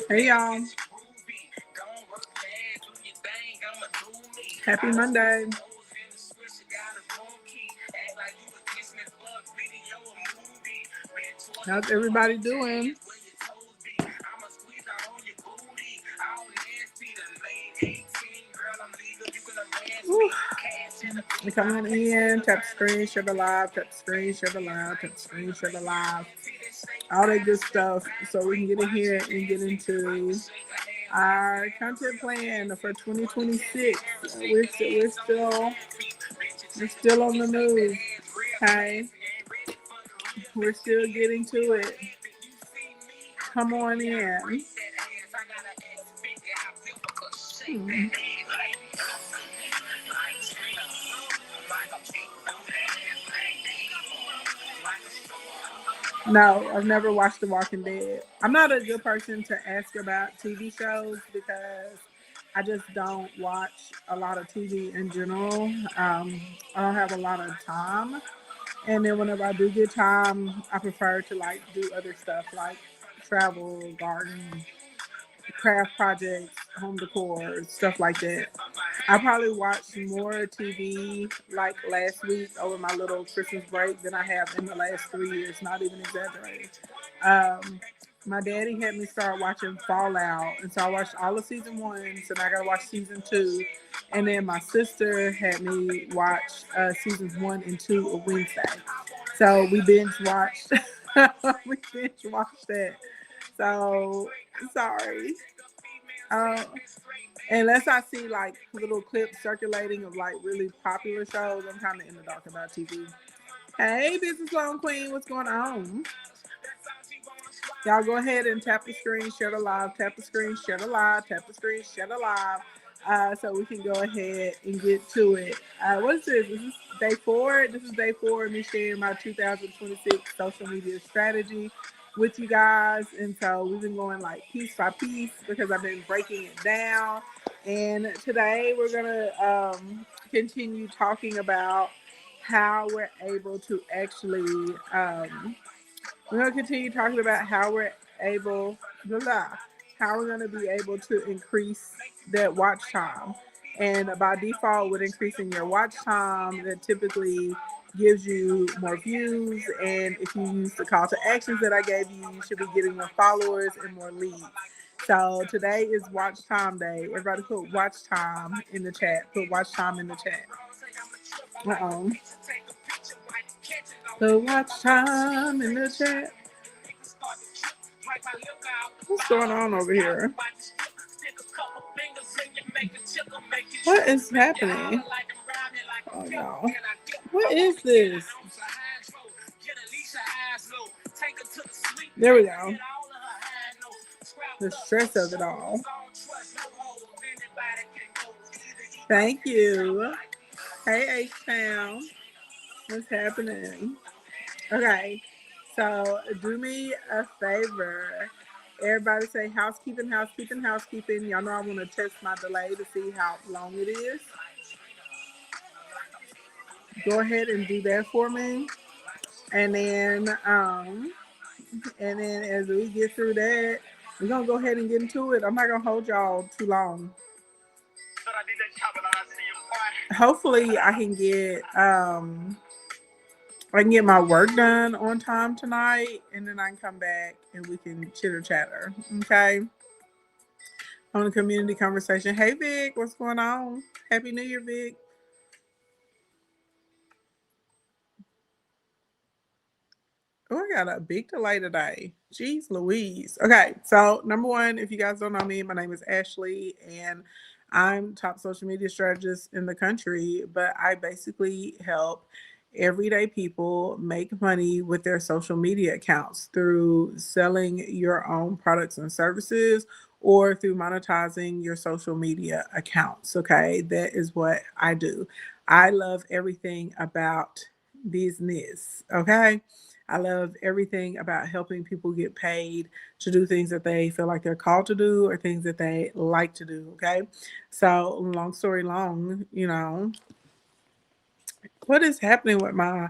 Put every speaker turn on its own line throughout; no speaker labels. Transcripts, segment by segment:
Hey y'all. Happy Monday. How's everybody doing? Woo. We coming in, tap the screen, share the live, tap the screen, share the live, tap the screen, share the live. All that good stuff so we can get in here and get into our content plan for 2026. We're still on the move. Okay. We're still getting to it. Come on in. Hmm. No, I've never watched The Walking Dead. I'm not a good person to ask about TV shows because I just don't watch a lot of TV in general. I don't have a lot of time. And then whenever I do get time, I prefer to like do other stuff like travel, garden, craft projects, home decor, stuff like that. I probably watched more TV like last week over my little Christmas break than I have in the last 3 years, not even exaggerating. Um, my daddy had me start watching Fallout, and so I watched all of season one, so now I gotta watch season two. And then my sister had me watch seasons one and two of Wednesday. So we binge watched we binge watched that. So sorry. Um, Unless I see like little clips circulating of like really popular shows, I'm kind of in the dark about TV. Hey, Business Loan Queen, what's going on? Y'all go ahead and tap the screen, share the live, tap the screen, share the live, tap the screen, share the live, so we can go ahead and get to it. What is this? Is this day four? This is day four of me sharing my 2026 social media strategy with you guys. And so we've been going like piece by piece because I've been breaking it down. And today we're going to continue talking about how we're able to actually we're going to continue talking about how we're able, how we're going to be able to increase that watch time. And by default, with increasing your watch time, that typically gives you more views. And if you use the call to actions that I gave you, you should be getting more followers and more leads. So today is watch time day. Everybody put watch time in the chat. Put watch time in the chat. Uh-oh. Put watch time in the chat. What's going on over here? What is happening? Oh, y'all. What is this? There we go. The stress of it all. Thank you. Hey, H-Town. What's happening? Okay. So do me a favor. Everybody say housekeeping, housekeeping, housekeeping. Y'all know I want to test my delay to see how long it is. Go ahead and do that for me. And then as we get through that, we're gonna go ahead and get into it. I'm not gonna hold y'all too long. Hopefully I can get my work done on time tonight, and then I can come back and we can chitter chatter. Okay. On the community conversation. Hey Vic, what's going on? Happy New Year, Vic. Oh, I got a big delay today. Jeez Louise. Okay, so number one, if you guys don't know me, my name is Ashley, and I'm top social media strategist in the country, but I basically help everyday people make money with their social media accounts through selling your own products and services or through monetizing your social media accounts. Okay, that is what I do. I love everything about business. Okay. I love everything about helping people get paid to do things that they feel like they're called to do or things that they like to do. Okay. So, long story long, what is happening with my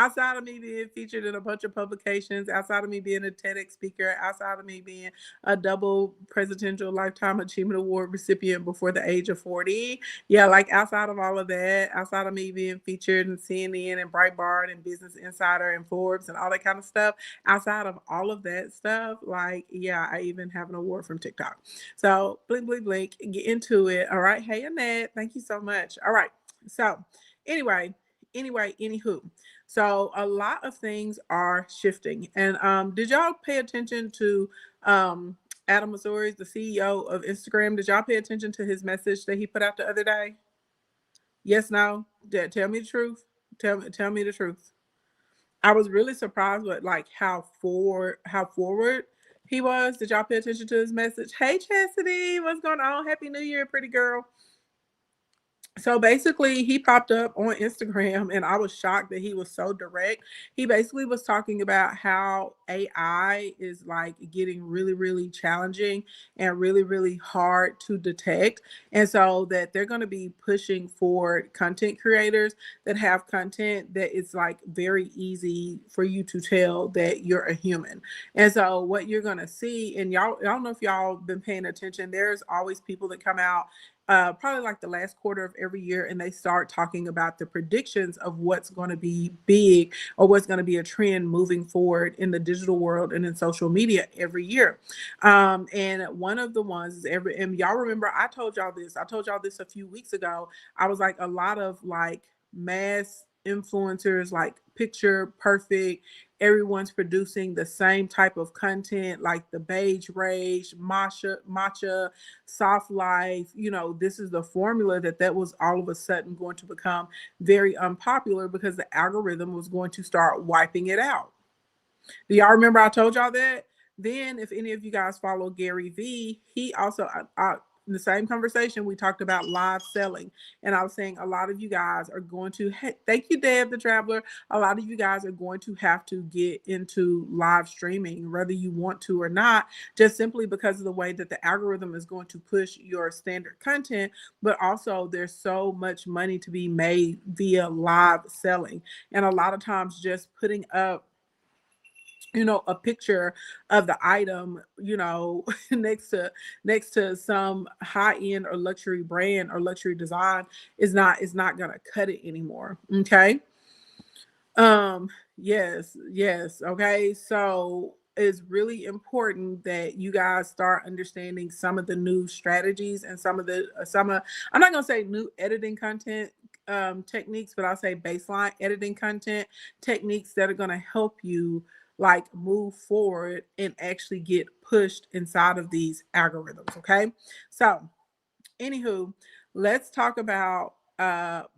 outside of me being featured in a bunch of publications, outside of me being a TEDx speaker, outside of me being a double Presidential Lifetime Achievement Award recipient before the age of 40. Yeah, like outside of all of that, outside of me being featured in CNN and Breitbart and Business Insider and Forbes and all that kind of stuff, outside of all of that stuff, like, yeah, I even have an award from TikTok. So, blink, blink, blink, get into it. All right. Hey, Annette, thank you so much. All right. So, anywho. So, a lot of things are shifting. And did y'all pay attention to Adam Mosseri, the CEO of Instagram? Did y'all pay attention to his message that he put out the other day? Yes, no? Tell me the truth. Tell me the truth. I was really surprised with like how forward he was. Did y'all pay attention to his message? Hey Chastity, what's going on? Happy New Year, pretty girl. So basically, he popped up on Instagram, and I was shocked that he was so direct. He basically was talking about how AI is like getting really, really challenging and really, really hard to detect. And so that they're going to be pushing for content creators that have content that is like very easy for you to tell that you're a human. And so what you're going to see, and y'all, I don't know if y'all been paying attention, there's always people that come out probably like the last quarter of every year, and they start talking about the predictions of what's going to be big or what's going to be a trend moving forward in the digital world and in social media every year. And one of the ones is and y'all remember I told y'all this a few weeks ago. I was like, a lot of like mass influencers, like picture perfect, everyone's producing the same type of content, like the beige rage, matcha, soft life. This is the formula that was all of a sudden going to become very unpopular because the algorithm was going to start wiping it out. Do y'all remember I told y'all that? Then, if any of you guys follow Gary Vee, he also, in the same conversation, we talked about live selling. And I was saying a lot of you guys are going to, thank you, Deb the Traveler. A lot of you guys are going to have to get into live streaming, whether you want to or not, just simply because of the way that the algorithm is going to push your standard content. But also, there's so much money to be made via live selling. And a lot of times, just putting up a picture of the item, next to some high end or luxury brand or luxury design is not going to cut it anymore. Okay. um yes, okay. So it's really important that you guys start understanding some of the new strategies and some of I'm not going to say new editing content techniques, but I'll say baseline editing content techniques that are going to help you like move forward and actually get pushed inside of these algorithms. Okay. So anywho, let's talk about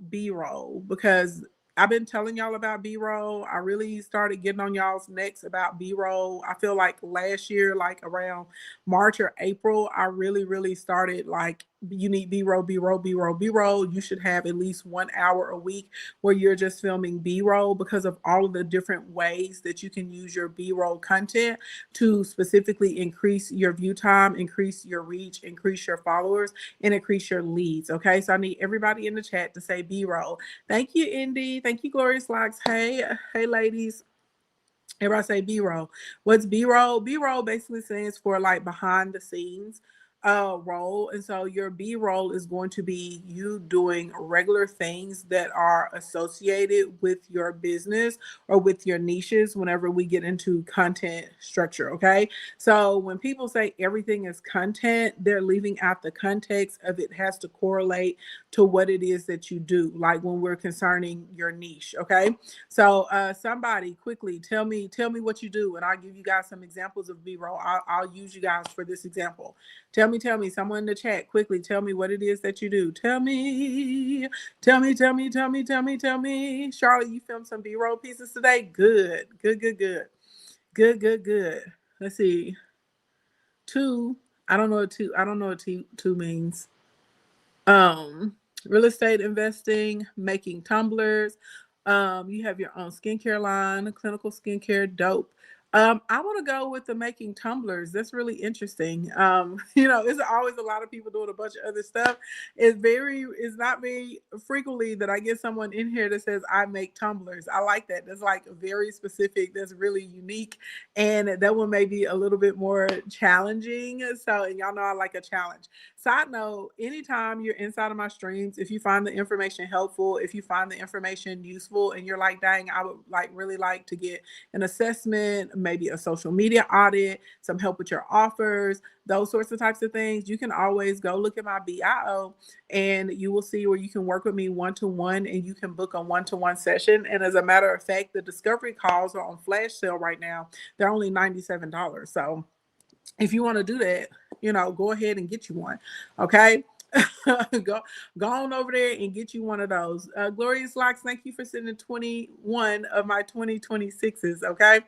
B-roll, because I've been telling y'all about B-roll. I really started getting on y'all's necks about B-roll. I feel like last year, like around March or April, I really, really started like, you need B-roll, B-roll, B-roll, B-roll. You should have at least 1 hour a week where you're just filming B-roll, because of all of the different ways that you can use your B-roll content to specifically increase your view time, increase your reach, increase your followers, and increase your leads. Okay. So I need everybody in the chat to say B-roll. Thank you, Indy. Thank you, Glorious Locks. Hey, ladies. Everybody say B-roll. What's B-roll? B-roll basically stands for like behind the scenes role. And so your B-roll is going to be you doing regular things that are associated with your business or with your niches whenever we get into content structure. Okay. So when people say everything is content, they're leaving out the context of it has to correlate to what it is that you do, like when we're concerning your niche. Okay. So somebody quickly tell me what you do, and I'll give you guys some examples of B-roll. I'll use you guys for this example. Tell me, someone in the chat quickly, tell me what it is that you do. Tell me. Charlotte, you filmed some B-roll pieces today? Good. Good. Let's see. Two. I don't know what two means. um Real estate investing, making tumblers. You have your own skincare line, clinical skincare, dope. I want to go with the making tumblers. That's really interesting. It's always a lot of people doing a bunch of other stuff. It's not very frequently that I get someone in here that says I make tumblers. I like that. That's like very specific. That's really unique, and that one may be a little bit more challenging. So, and y'all know I like a challenge. Side note: anytime you're inside of my streams, if you find the information helpful, if you find the information useful, and you're like, "Dang, I would like really like to get an assessment, maybe a social media audit, some help with your offers, those sorts of types of things," you can always go look at my bio and you will see where you can work with me one to one and you can book a one to one session. And as a matter of fact, the discovery calls are on flash sale right now. They're only $97. So if you want to do that, go ahead and get you one. Okay. go go on over there and get you one of those. Glorious Locks, thank you for sending 21 of my 2026s. Okay.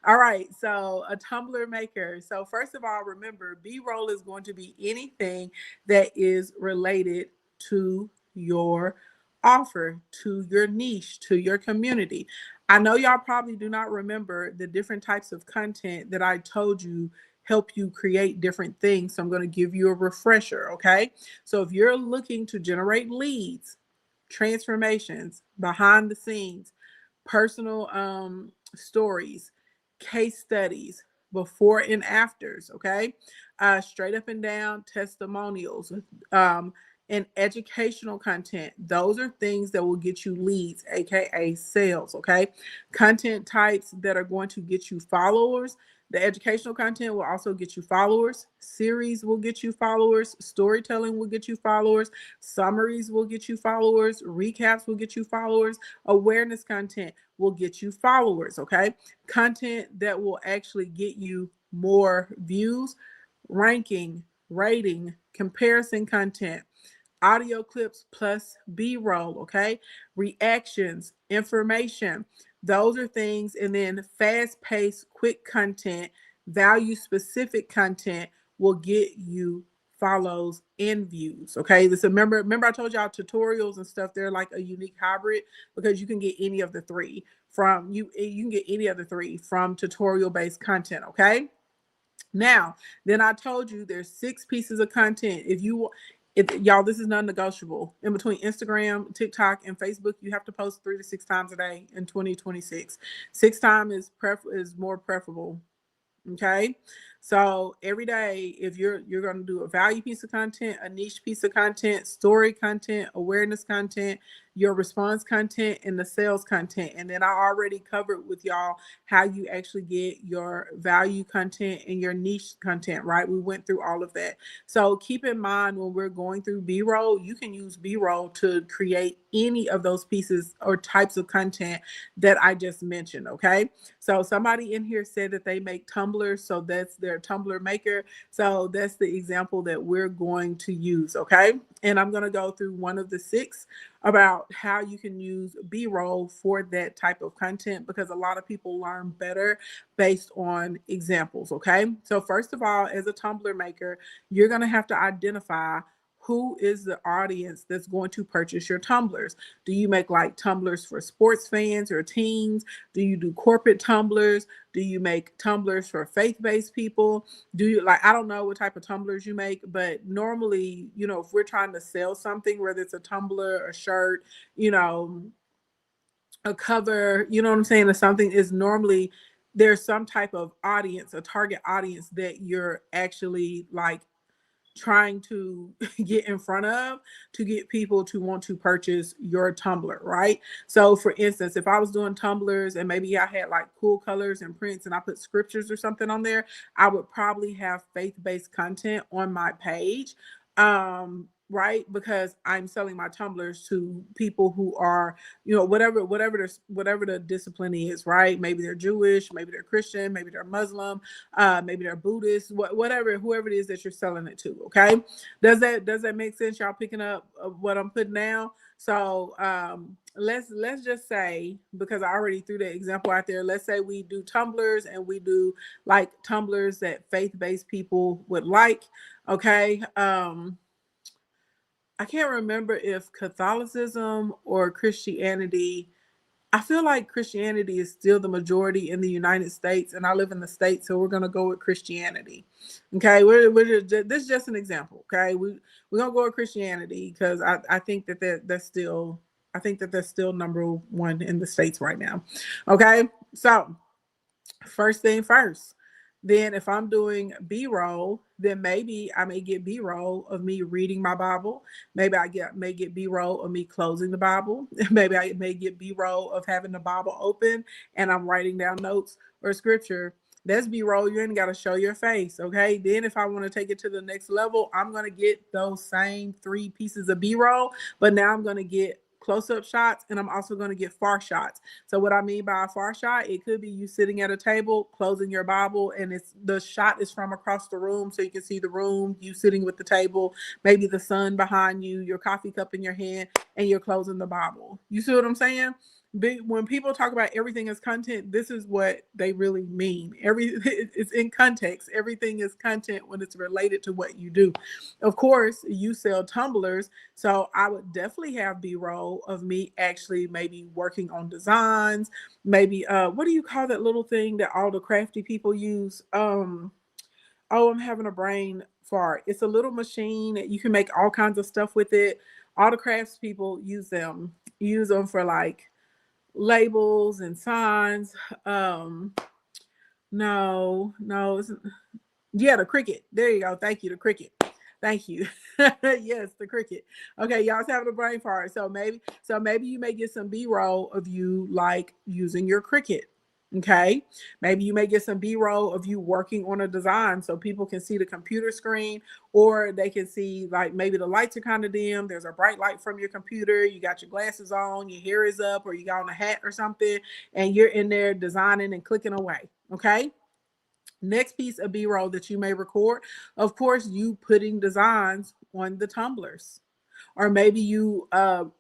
All right. So a Tumbler maker. So first of all, remember, B-roll is going to be anything that is related to your offer, to your niche, to your community. I know y'all probably do not remember the different types of content that I told you help you create different things. So I'm going to give you a refresher, okay? So if you're looking to generate leads, transformations, behind the scenes, personal stories, case studies, before and afters, okay? Straight up and down testimonials, um, and educational content. Those are things that will get you leads, aka sales, okay? Content types that are going to get you followers. The educational content will also get you followers. Series will get you followers. Storytelling will get you followers. Summaries will get you followers. Recaps will get you followers. Awareness content will get you followers, okay? Content that will actually get you more views, ranking, rating, comparison content, audio clips plus B-roll, okay? Reactions, information. Those are things. And then fast-paced, quick content, value-specific content will get you follows and views. Okay. This remember I told y'all tutorials and stuff, they're like a unique hybrid because you can get any of the three you can get any of the three from tutorial based content. Okay. Now, then I told you there's 6 pieces of content. If y'all, this is non-negotiable. In between Instagram, TikTok, and Facebook, you have to post 3 to 6 times a day in 2026. 6 times is more preferable. Okay. So every day, if you're going to do a value piece of content, a niche piece of content, story content, awareness content, your response content, and the sales content. And then I already covered with y'all how you actually get your value content and your niche content, right? We went through all of that. So keep in mind when we're going through B-roll, you can use B-roll to create any of those pieces or types of content that I just mentioned. Okay. So somebody in here said that they make tumblers, so that's their Tumbler maker. So that's the example that we're going to use, okay? And I'm going to go through one of the 6 about how you can use B-roll for that type of content because a lot of people learn better based on examples, okay? So first of all, as a Tumbler maker, you're going to have to identify who is the audience that's going to purchase your tumblers. Do you make like tumblers for sports fans or teens? Do you do corporate tumblers? Do you make tumblers for faith-based people? Do you like, I don't know what type of tumblers you make, but normally, if we're trying to sell something, whether it's a tumbler, a shirt, a cover, you know what I'm saying, or something, is normally there's some type of audience, a target audience that you're actually like trying to get in front of to get people to want to purchase your tumbler, right? So for instance, if I was doing tumblers and maybe I had like cool colors and prints and I put scriptures or something on there, I would probably have faith-based content on my page. Right, because I'm selling my tumblers to people who are, whatever the discipline is, right? Maybe they're Jewish, maybe they're Christian, maybe they're Muslim, maybe they're Buddhist, whoever it is that you're selling it to. Okay, does that make sense? Y'all picking up what I'm putting down? So let's just say, because I already threw that example out there, let's say we do tumblers and we do like tumblers that faith-based people would like. Okay. I can't remember if Catholicism or Christianity I feel like Christianity is still the majority in the United States, and I live in the States, so we're gonna go with Christianity. Okay, this is just an example. Okay, we're gonna go with Christianity because I think that that's still I think that that's still number one in the states right now. Okay, so first thing first. Then if I'm doing B-roll, then maybe I may get B-roll of me reading my Bible. Maybe may get B-roll of me closing the Bible. Maybe I may get B-roll of having the Bible open and I'm writing down notes or scripture. That's B-roll. You ain't got to show your face, okay? Then if I want to take it to the next level, I'm going to get those same 3 pieces of B-roll, but now I'm going to get close-up shots and I'm also going to get far shots. So what I mean by a far shot, it could be you sitting at a table, closing your Bible, and it's the shot is from across the room, so you can see the room, you sitting with the table, maybe the sun behind you, your coffee cup in your hand, and you're closing the Bible. You see what I'm saying? When people talk about everything as content, this is what they really mean. It's in context. Everything is content when it's related to what you do. Of course, you sell tumblers, so I would definitely have B-roll of me actually maybe working on designs. Maybe what do you call that little thing that all the crafty people use? Oh, I'm having a brain fart. It's a little machine that you can make all kinds of stuff with it. All the crafts people use them. Use them for like labels and signs. Um, no, yeah, the Cricut. There you go. Thank you, the Cricut. Thank you. Yes, the Cricut. Okay, y'all's having a brain fart. So maybe you may get some B-roll of you like using your Cricut. Okay. Maybe you may get some B-roll of you working on a design so people can see the computer screen, or they can see like maybe the lights are kind of dim. There's a bright light from your computer. You got your glasses on, your hair is up, or you got on a hat or something, and you're in there designing and clicking away. Okay. Next piece of B-roll that you may record, of course, you putting designs on the tumblers. Or maybe you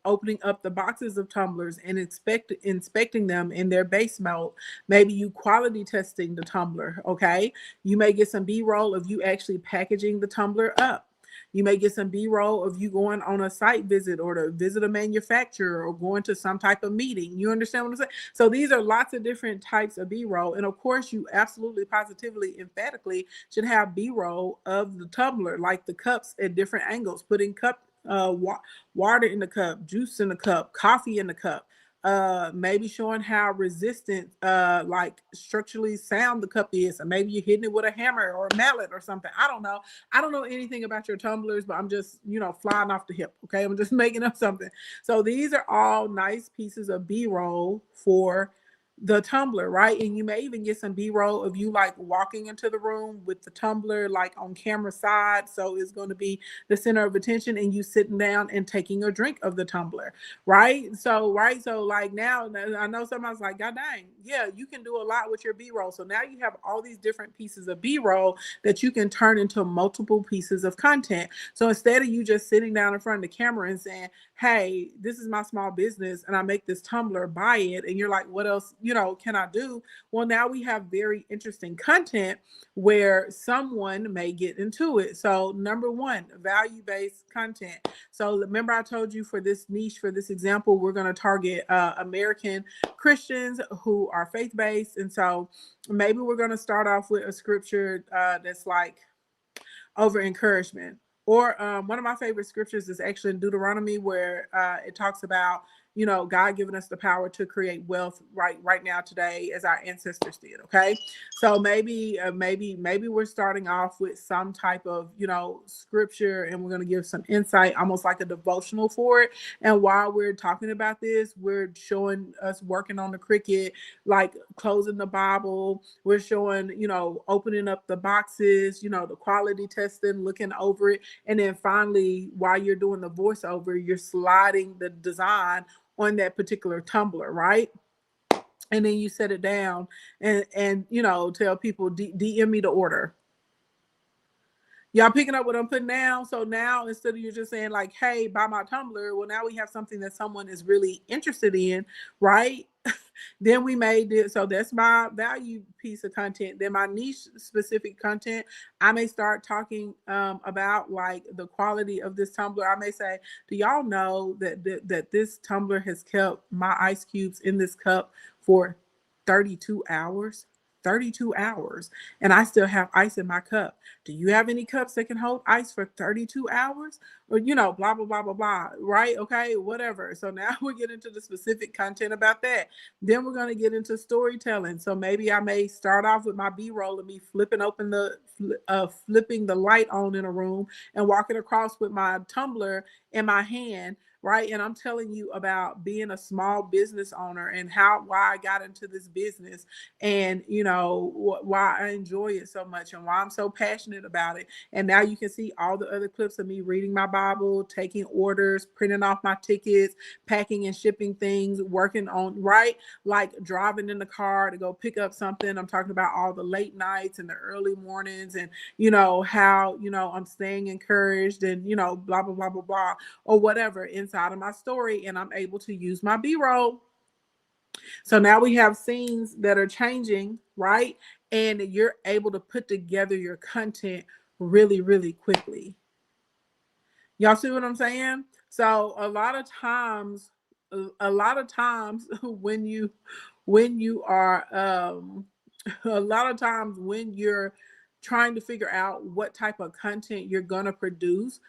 opening up the boxes of tumblers and inspecting them in their base mode. Maybe you quality testing the tumbler. Okay, you may get some B-roll of you actually packaging the tumbler up. You may get some B-roll of you going on a site visit or to visit a manufacturer or going to some type of meeting. You understand what I'm saying? So these are lots of different types of B-roll. And of course, you absolutely, positively, emphatically should have B-roll of the tumbler, like the cups at different angles, putting water in the cup, juice in the cup, coffee in the cup. Maybe showing how resistant, like structurally sound the cup is, and maybe you're hitting it with a hammer or a mallet or something. I don't know. I don't know anything about your tumblers, but I'm just, flying off the hip. Okay, I'm just making up something. So these are all nice pieces of B-roll for the tumbler, right? And you may even get some B-roll of you like walking into the room with the tumbler like on camera side. So it's going to be the center of attention and you sitting down and taking a drink of the tumbler, right? So like now I know somebody's like, God dang, yeah, you can do a lot with your B-roll. So now you have all these different pieces of B-roll that you can turn into multiple pieces of content. So instead of you just sitting down in front of the camera and saying, hey, this is my small business and I make this tumbler, buy it. And you're like, what else, can I do? Well, now we have very interesting content where someone may get into it. So number one, value-based content. So remember I told you for this niche, for this example, we're going to target American Christians who are faith-based. And so maybe we're going to start off with a scripture that's like over encouragement. Or one of my favorite scriptures is actually in Deuteronomy, where it talks about, God giving us the power to create wealth right now today, as our ancestors did. Okay, so maybe we're starting off with some type of scripture, and we're going to give some insight, almost like a devotional for it. And while we're talking about this, we're showing us working on the Cricut, like closing the Bible. We're showing, opening up the boxes, the quality testing, looking over it. And then finally, while you're doing the voiceover, you're sliding the design on that particular tumbler, right? And then you set it down and tell people DM me the order. Y'all picking up what I'm putting down? So now instead of you just saying like, hey, buy my tumbler, well, now we have something that someone is really interested in, right? Then we made it. So that's my value piece of content. Then my niche specific content, I may start talking about like the quality of this tumbler. I may say, do y'all know that this tumbler has kept my ice cubes in this cup for 32 hours? 32 hours, and I still have ice in my cup. Do you have any cups that can hold ice for 32 hours? Or, blah, blah, blah, blah, blah, right? Okay, whatever. So now we get into the specific content about that. Then we're going to get into storytelling. So maybe I may start off with my B-roll and me flipping the light on in a room and walking across with my tumbler in my hand, right? And I'm telling you about being a small business owner and why I got into this business, and why I enjoy it so much and why I'm so passionate about it. And now you can see all the other clips of me reading my Bible, taking orders, printing off my tickets, packing and shipping things, working on, right? Like driving in the car to go pick up something. I'm talking about all the late nights and the early mornings, and how I'm staying encouraged, and blah blah blah blah blah, or whatever inside of my story, and I'm able to use my B-roll. So now we have scenes that are changing, right? And you're able to put together your content really, really quickly. Y'all see what I'm saying? So a lot of times when you are a lot of times when you're trying to figure out what type of content you're gonna produce,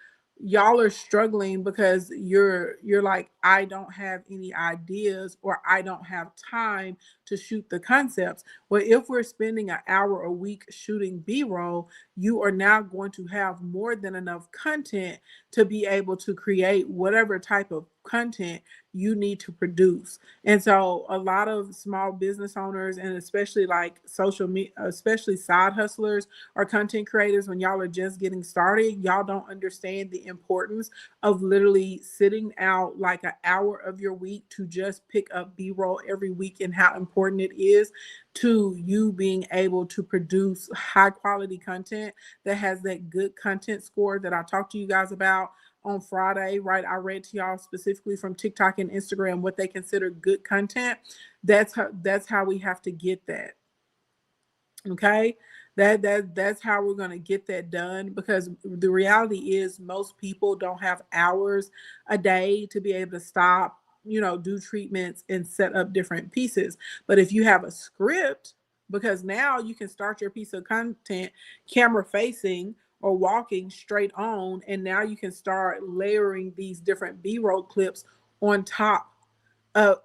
y'all are struggling because you're like, I don't have any ideas, or I don't have time to shoot the concepts. Well, if we're spending an hour a week shooting B-roll, you are now going to have more than enough content to be able to create whatever type of content you need to produce. And so a lot of small business owners, and especially like social media, especially side hustlers or content creators, when y'all are just getting started, y'all don't understand the importance of literally sitting out like an hour of your week to just pick up B-roll every week, and how important it is to you being able to produce high quality content that has that good content score that I talked to you guys about on Friday, right? I read to y'all specifically from TikTok and Instagram what they consider good content. That's how we have to get that. Okay. That's how we're going to get that done, because the reality is most people don't have hours a day to be able to stop, do treatments and set up different pieces. But if you have a script, because now you can start your piece of content camera facing or walking straight on, and now you can start layering these different B-roll clips on top.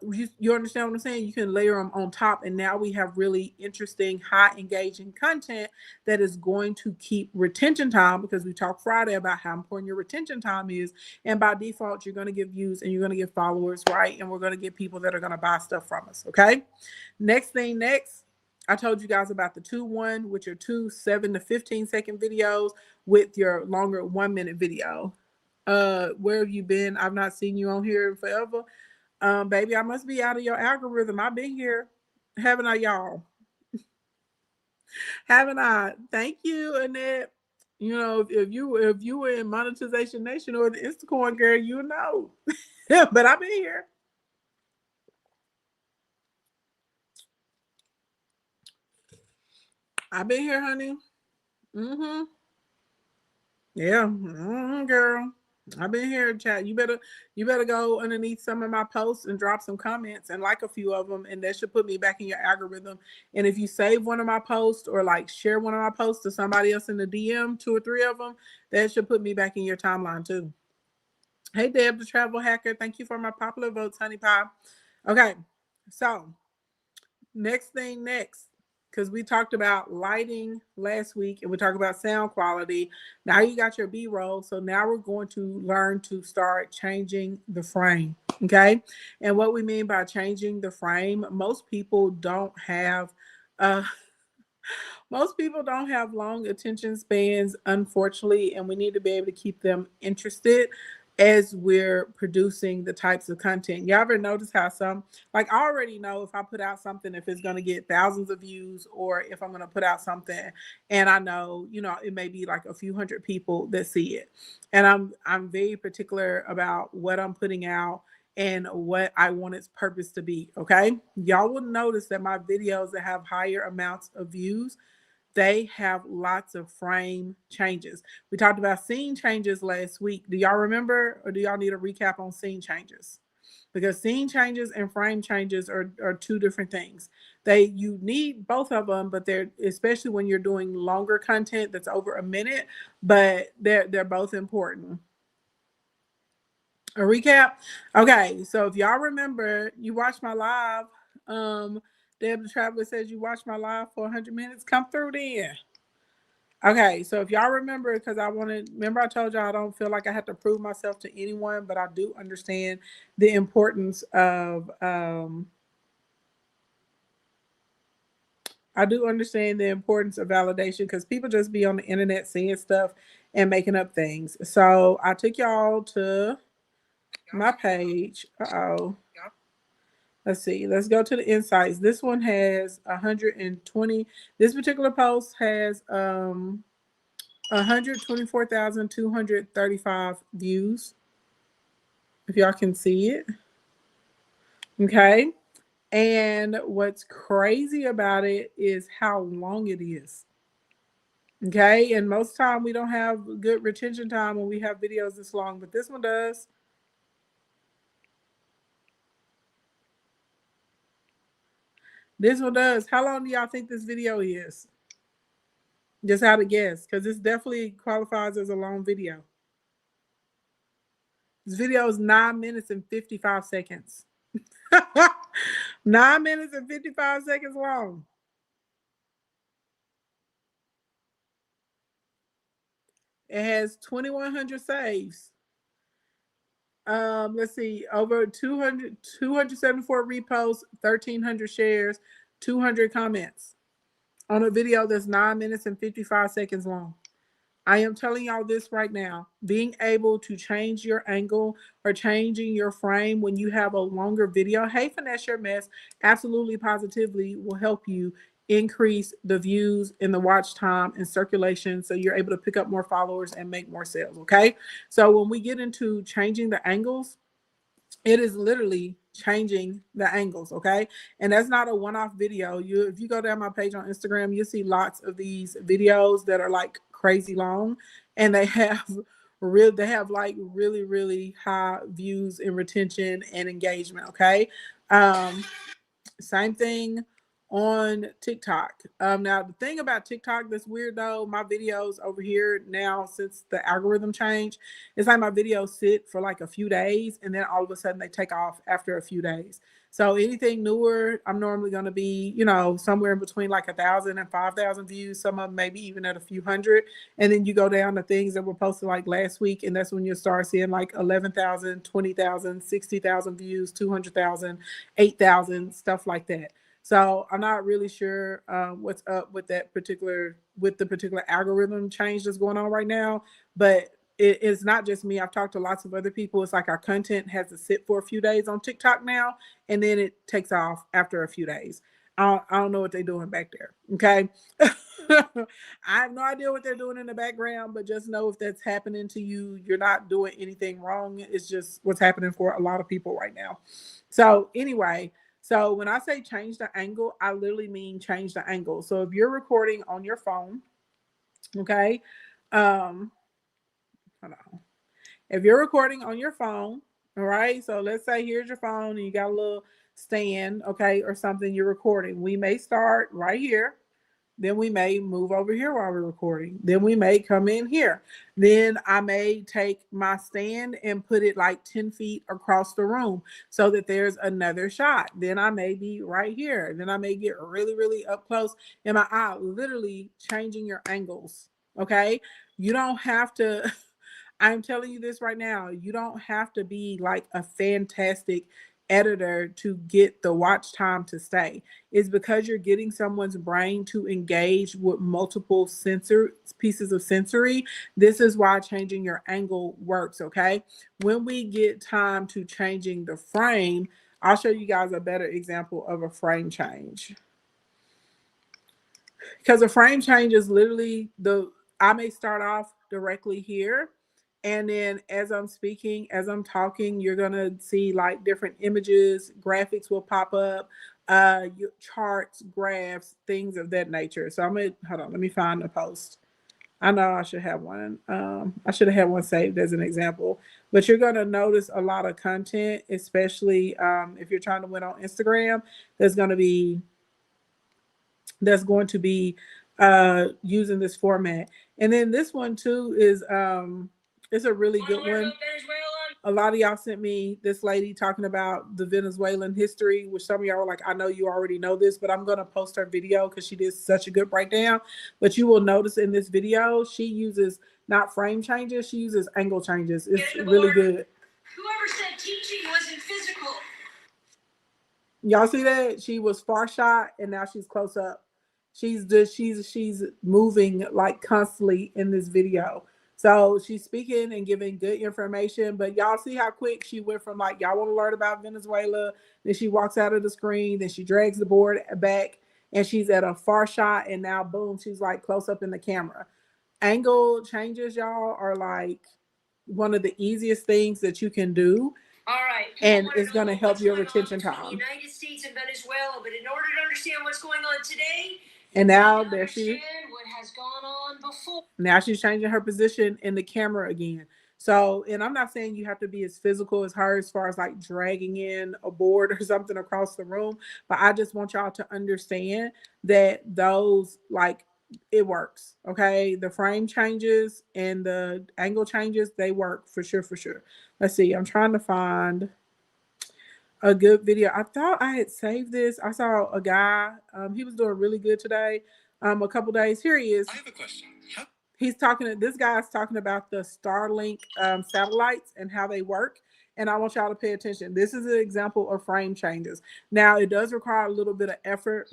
You understand what I'm saying? You can layer them on top, and now we have really interesting, high engaging content that is going to keep retention time, because we talked Friday about how important your retention time is. And by default, you're going to get views and you're going to get followers, right? And we're going to get people that are going to buy stuff from us. Okay. Next, I told you guys about the 2-1, which are 7 to 15 second videos with your longer 1 minute video. Where have you been? I've not seen you on here forever. Baby, I must be out of your algorithm. I've been here, haven't I, y'all? Haven't I? Thank you, Annette. If you were in Monetization Nation or the Instacorn girl, you know. But I've been here. I've been here, honey. Mm-hmm. Yeah, girl. I've been here, chat. You better go underneath some of my posts and drop some comments and like a few of them, and that should put me back in your algorithm. And if you save one of my posts or like share one of my posts to somebody else in the DM, 2 or 3 of them, that should put me back in your timeline too. Hey, Deb, the travel hacker. Thank you for my popular votes, honey pie. Okay, so next, because we talked about lighting last week and we talked about sound quality. Now you got your B-roll. So now we're going to learn to start changing the frame. Okay. And what we mean by changing the frame, uh, most people don't have long attention spans, unfortunately, and we need to be able to keep them interested as we're producing the types of content. Y'all ever notice how like I already know if I put out something, if it's going to get thousands of views, or if I'm going to put out something and I know, it may be like a few hundred people that see it. And I'm very particular about what I'm putting out and what I want its purpose to be. Okay. Y'all will notice that my videos that have higher amounts of views, they have lots of frame changes. We talked about scene changes last week. Do y'all remember, or do y'all need a recap on scene changes? Because scene changes and frame changes are two different things. You need both of them, but they're, especially when you're doing longer content that's over a minute, but they're both important. A recap. Okay, so if y'all remember, you watched my live. Deb the Traveler says you watched my live for 100 minutes. Come through then. Okay, so if y'all remember, because remember I told y'all I don't feel like I have to prove myself to anyone, but I do understand the importance of validation, because people just be on the internet saying stuff and making up things. So I took y'all to my page. Let's see. Let's go to the insights. This one has 120. This particular post has 124,235 views. If y'all can see it. Okay. And what's crazy about it is how long it is. Okay. And most time we don't have good retention time when we have videos this long, but this one does. This one does. How long do y'all think this video is? Just how to guess, because this definitely qualifies as a long video. This video is 9 minutes and 55 seconds. 9 minutes and 55 seconds long. It has 2,100 saves. Let's see, over 274 reposts, 1,300 shares, 200 comments on a video that's 9 minutes and 55 seconds long. I am telling y'all this right now. Being able to change your angle or changing your frame when you have a longer video, hey, Finesse Your Mess, absolutely positively will help you increase the views and the watch time and circulation, so you're able to pick up more followers and make more sales. Okay. So when we get into changing the angles, it is literally changing the angles. Okay. And that's not a one-off video. If you go down my page on Instagram, you'll see lots of these videos that are like crazy long, and they have like really high views and retention and engagement. Okay. Same thing on TikTok. Now the thing about TikTok that's weird though, my videos over here now, since the algorithm changed, it's like my videos sit for like a few days and then all of a sudden they take off after a few days. So anything newer, I'm normally going to be, somewhere in between like 1,000 and 5,000 views. Some of them maybe even at a few hundred. And then you go down to things that were posted like last week, and that's when you start seeing like 11,000, 20,000, 60,000 views, 200,000, 8,000, stuff like that. So I'm not really sure what's up with the particular algorithm change that's going on right now, but it's not just me. I've talked to lots of other people. It's like our content has to sit for a few days on TikTok now, and then it takes off after a few days. I don't know what they're doing back there. Okay. I have no idea what they're doing in the background, but just know if that's happening to you, you're not doing anything wrong. It's just what's happening for a lot of people right now. So anyway, so when I say change the angle, I literally mean change the angle. So if you're recording on your phone, okay, hold on. If you're recording on your phone, all right, so let's say here's your phone and you got a little stand, okay, or something you're recording. We may start right here. Then we may move over here while we're recording. Then we may come in here. Then I may take my stand and put it like 10 feet across the room so that there's another shot. Then I may be right here. Then I may get really up close in my eye, literally changing your angles. Okay. You don't have to. I'm telling you this right now. You don't have to be like a fantastic editor to get the watch time to stay. It's because you're getting someone's brain to engage with multiple pieces of sensory. This is why changing your angle works. Okay. When we get time to changing the frame, I'll show you guys a better example of a frame change. Because a frame change is literally I may start off directly here, And then as I'm speaking, as I'm talking, you're gonna see like different images, graphics will pop up, your charts, graphs, things of that nature. So I'm gonna hold on, let me find the post. I know I should have one. I should have had one saved as an example. But you're gonna notice a lot of content, especially if you're trying to win on Instagram. There's gonna be that's going to be using this format. And then this one too is it's a really good one. A lot of y'all sent me this lady talking about the Venezuelan history, which some of y'all were like, I know you already know this, but I'm gonna post her video because she did such a good breakdown. But you will notice in this video, she uses not frame changes, she uses angle changes. It's really good. Whoever said teaching wasn't physical. Y'all see that? She was far shot and now she's close up. She's moving like constantly in this video. So she's speaking and giving good information, but y'all see how quick she went from like, y'all want to learn about Venezuela, then she walks out of the screen, then she drags the board back and she's at a far shot and now boom, she's like close up in the camera. Angle changes, y'all, are like one of the easiest things that you can do. All right. And it's going to help your retention time. United States and Venezuela, but in order to understand what's going on today, and now there she what has gone on before. Now she's changing her position in the camera again. So, and I'm not saying you have to be as physical as her as far as like dragging in a board or something across the room, but I just want y'all to understand that those like it works. Okay. The frame changes and the angle changes, they work for sure, for sure. Let's see. I'm trying to find a good video. I thought I had saved this. I saw a guy. He was doing really good today. A couple days. Here he is. I have a question. He's talking. This guy's talking about the Starlink satellites and how they work. And I want y'all to pay attention. This is an example of frame changes. Now it does require a little bit of effort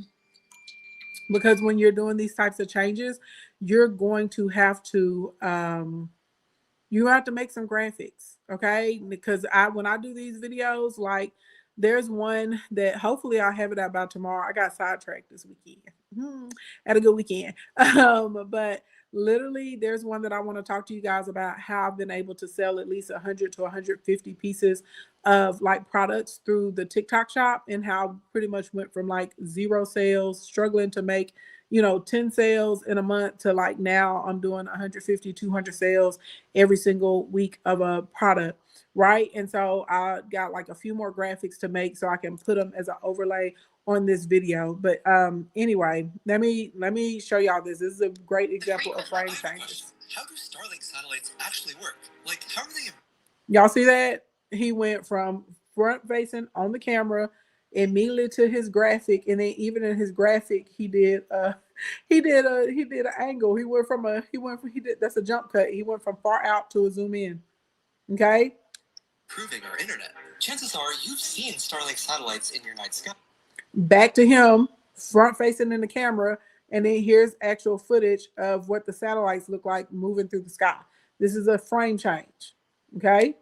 because when you're doing these types of changes, you're going to have to make some graphics, okay? Because when I do these videos, like there's one that hopefully I'll have it out by tomorrow. I got sidetracked this weekend. Had a good weekend. But literally there's one that I want to talk to you guys about how I've been able to sell at least 100 to 150 pieces of like products through the TikTok shop and how pretty much went from like 0 sales, struggling to make 10 sales in a month to like now I'm doing 150, 200 sales every single week of a product, right? And so I got like a few more graphics to make so I can put them as an overlay on this video. But anyway, let me show y'all this. This is a great example of frame changes. How do Starlink satellites actually work? Like, how are they? Y'all see that? He went from front facing on the camera immediately to his graphic, and then even in his graphic he did an angle. That's a jump cut. He went from far out to a zoom in. Okay, proving our internet. Chances are you've seen Starlink satellites in your night sky. Back to him front facing in the camera, and then here's actual footage of what the satellites look like moving through the sky. This is a frame change. Okay,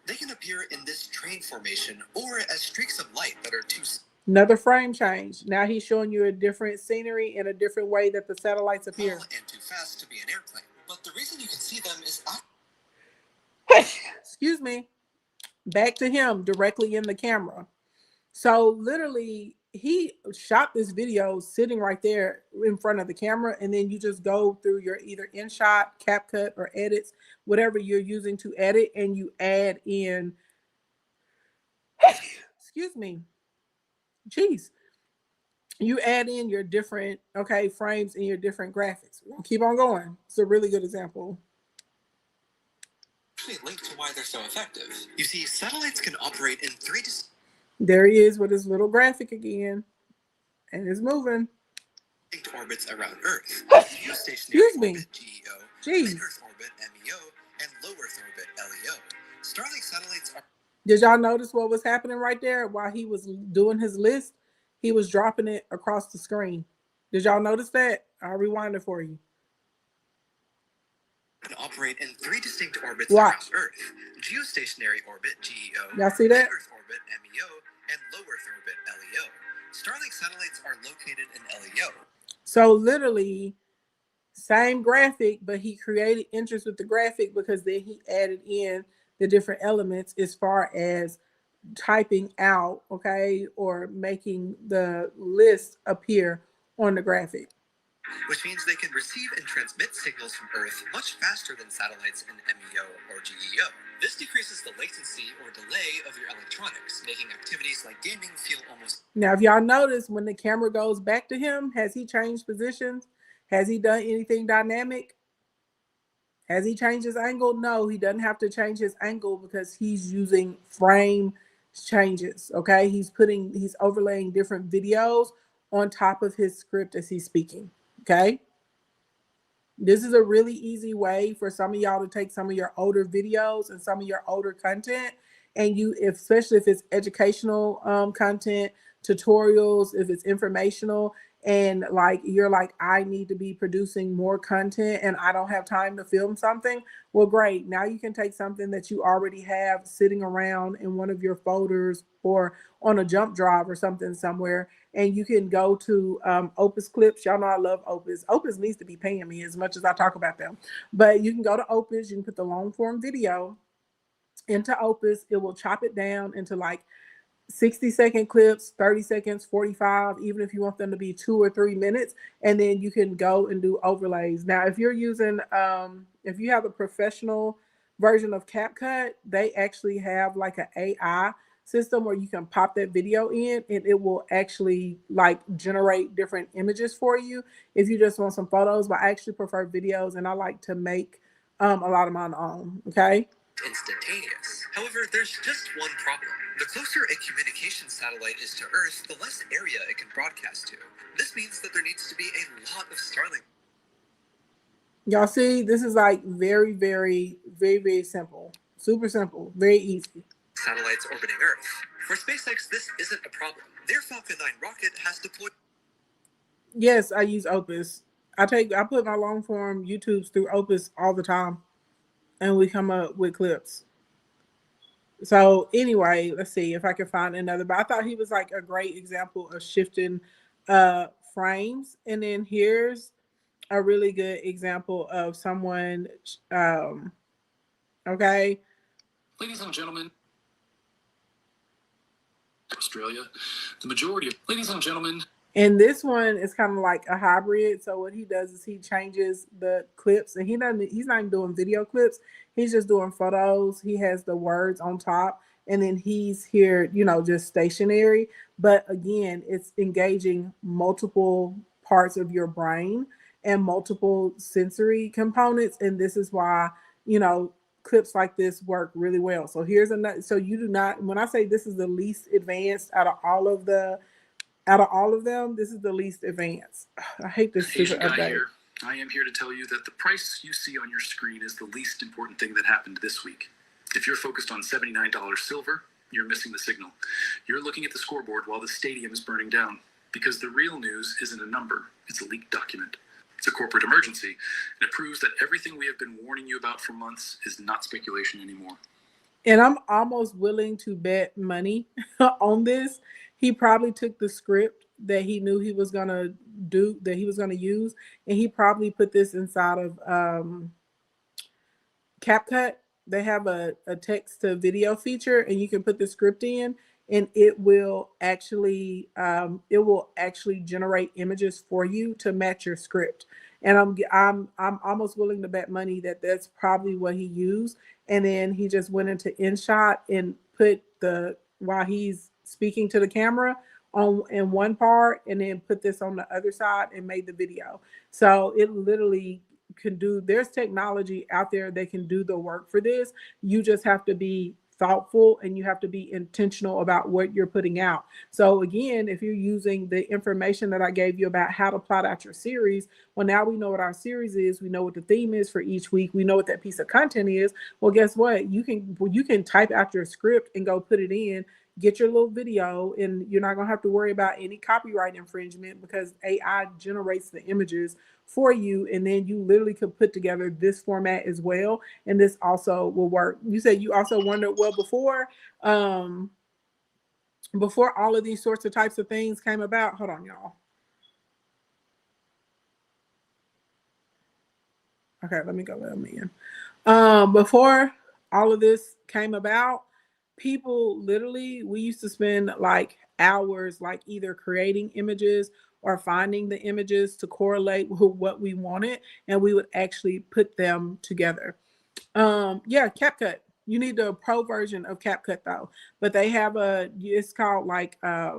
they can appear in this train formation or as streaks of light that are too. Another frame change. Now he's showing you a different scenery in a different way that the satellites appear. And too fast to be an airplane. But the reason you can see them is excuse me. Back to him directly in the camera. So literally he shot this video sitting right there in front of the camera, and then you just go through your either InShot, CapCut, or edits, whatever you're using to edit, and you add in excuse me, geez, you add in your different frames and your different graphics. We'll keep on going. It's a really good example. Linked to why they're so effective. You see, satellites can operate in 3 distinct. There he is with his little graphic again, and it's moving. Orbits around Earth. Excuse me. Orbit, GEO, mid-Earth orbit MEO, and low Earth orbit LEO. Starlink satellites are. Did y'all notice what was happening right there while he was doing his list? He was dropping it across the screen. Did y'all notice that? I'll rewind it for you. Can operate in 3 distinct orbits around Earth: geostationary orbit (GEO), y'all see that? Earth orbit (MEO), and low Earth orbit (LEO). Starlink satellites are located in LEO. So literally, same graphic, but he created interest with the graphic because then he added in the different elements as far as typing out, okay, or making the list appear on the graphic.
Which means they can receive and transmit signals from Earth much faster than satellites in MEO or GEO. This decreases the latency or delay of your electronics, making activities like gaming feel almost...
Now, if y'all notice, when the camera goes back to him, has he changed positions? Has he done anything dynamic? Has he changed his angle? No, he doesn't have to change his angle because he's using frame changes, okay? He's overlaying different videos on top of his script as he's speaking, okay? This is a really easy way for some of y'all to take some of your older videos and some of your older content, and especially if it's educational content, tutorials, if it's informational, and like you're like, I need to be producing more content and I don't have time to film something. Well, great. Now you can take something that you already have sitting around in one of your folders or on a jump drive or something somewhere, and you can go to Opus Clips. Y'all know I love Opus. Opus needs to be paying me as much as I talk about them. But you can go to Opus, you can put the long form video into Opus. It will chop it down into like 60-second clips, 30 seconds, 45, even if you want them to be 2 or 3 minutes, and then you can go and do overlays. Now, if you're using, if you have a professional version of CapCut, they actually have like an AI system where you can pop that video in and it will actually like generate different images for you if you just want some photos. But I actually prefer videos and I like to make a lot of mine own, okay?
Instantaneous. However, there's just one problem. The closer a communication satellite is to Earth, the less area it can broadcast to. This means that there needs to be a lot of Starlink.
Y'all see, this is like very, very, very, very simple. Super simple, very easy.
Satellites orbiting Earth. For SpaceX, this isn't a problem. Their Falcon 9 rocket has deployed...
Yes, I use Opus. I put my long form YouTubes through Opus all the time, and we come up with clips. So anyway, let's see if I can find another. But I thought he was like a great example of shifting frames. And then here's a really good example of someone, okay.
Ladies and gentlemen, Australia, the majority of, ladies and gentlemen.
And this one is kind of like a hybrid. So what he does is he changes the clips, and he's not even doing video clips. He's just doing photos. He has the words on top, and then he's here, just stationary. But again, it's engaging multiple parts of your brain and multiple sensory components. And this is why, clips like this work really well. So here's another. So you do not, when I say this is the least advanced out of all of them, this is the least advanced. I hate this stupid update.
Here. I am here to tell you that the price you see on your screen is the least important thing that happened this week. If you're focused on $79 silver, you're missing the signal. You're looking at the scoreboard while the stadium is burning down, because the real news isn't a number, it's a leaked document. It's a corporate emergency, and it proves that everything we have been warning you about for months is not speculation anymore.
And I'm almost willing to bet money on this. He probably took the script that he knew he was gonna use, and he probably put this inside of CapCut. They have a text to video feature, and you can put the script in, and it will actually generate images for you to match your script. And I'm almost willing to bet money that that's probably what he used. And then he just went into InShot and put while he's speaking to the camera in one part, and then put this on the other side and made the video. So it literally there's technology out there that can do the work for this. You just have to be thoughtful and you have to be intentional about what you're putting out. So again, if you're using the information that I gave you about how to plot out your series, well, now we know what our series is. We know what the theme is for each week. We know what that piece of content is. Well, guess what? You can type out your script and go put it in, get your little video, and you're not going to have to worry about any copyright infringement because AI generates the images for you, and then you literally could put together this format as well, and this also will work. You said you also wondered, well, before all of these sorts of types of things came about, hold on, y'all. Okay, let me go let them in. Before all of this came about, people literally, we used to spend like hours, like either creating images or finding the images to correlate with what we wanted, and we would actually put them together. Yeah, CapCut. You need the pro version of CapCut though, but they have it's called like I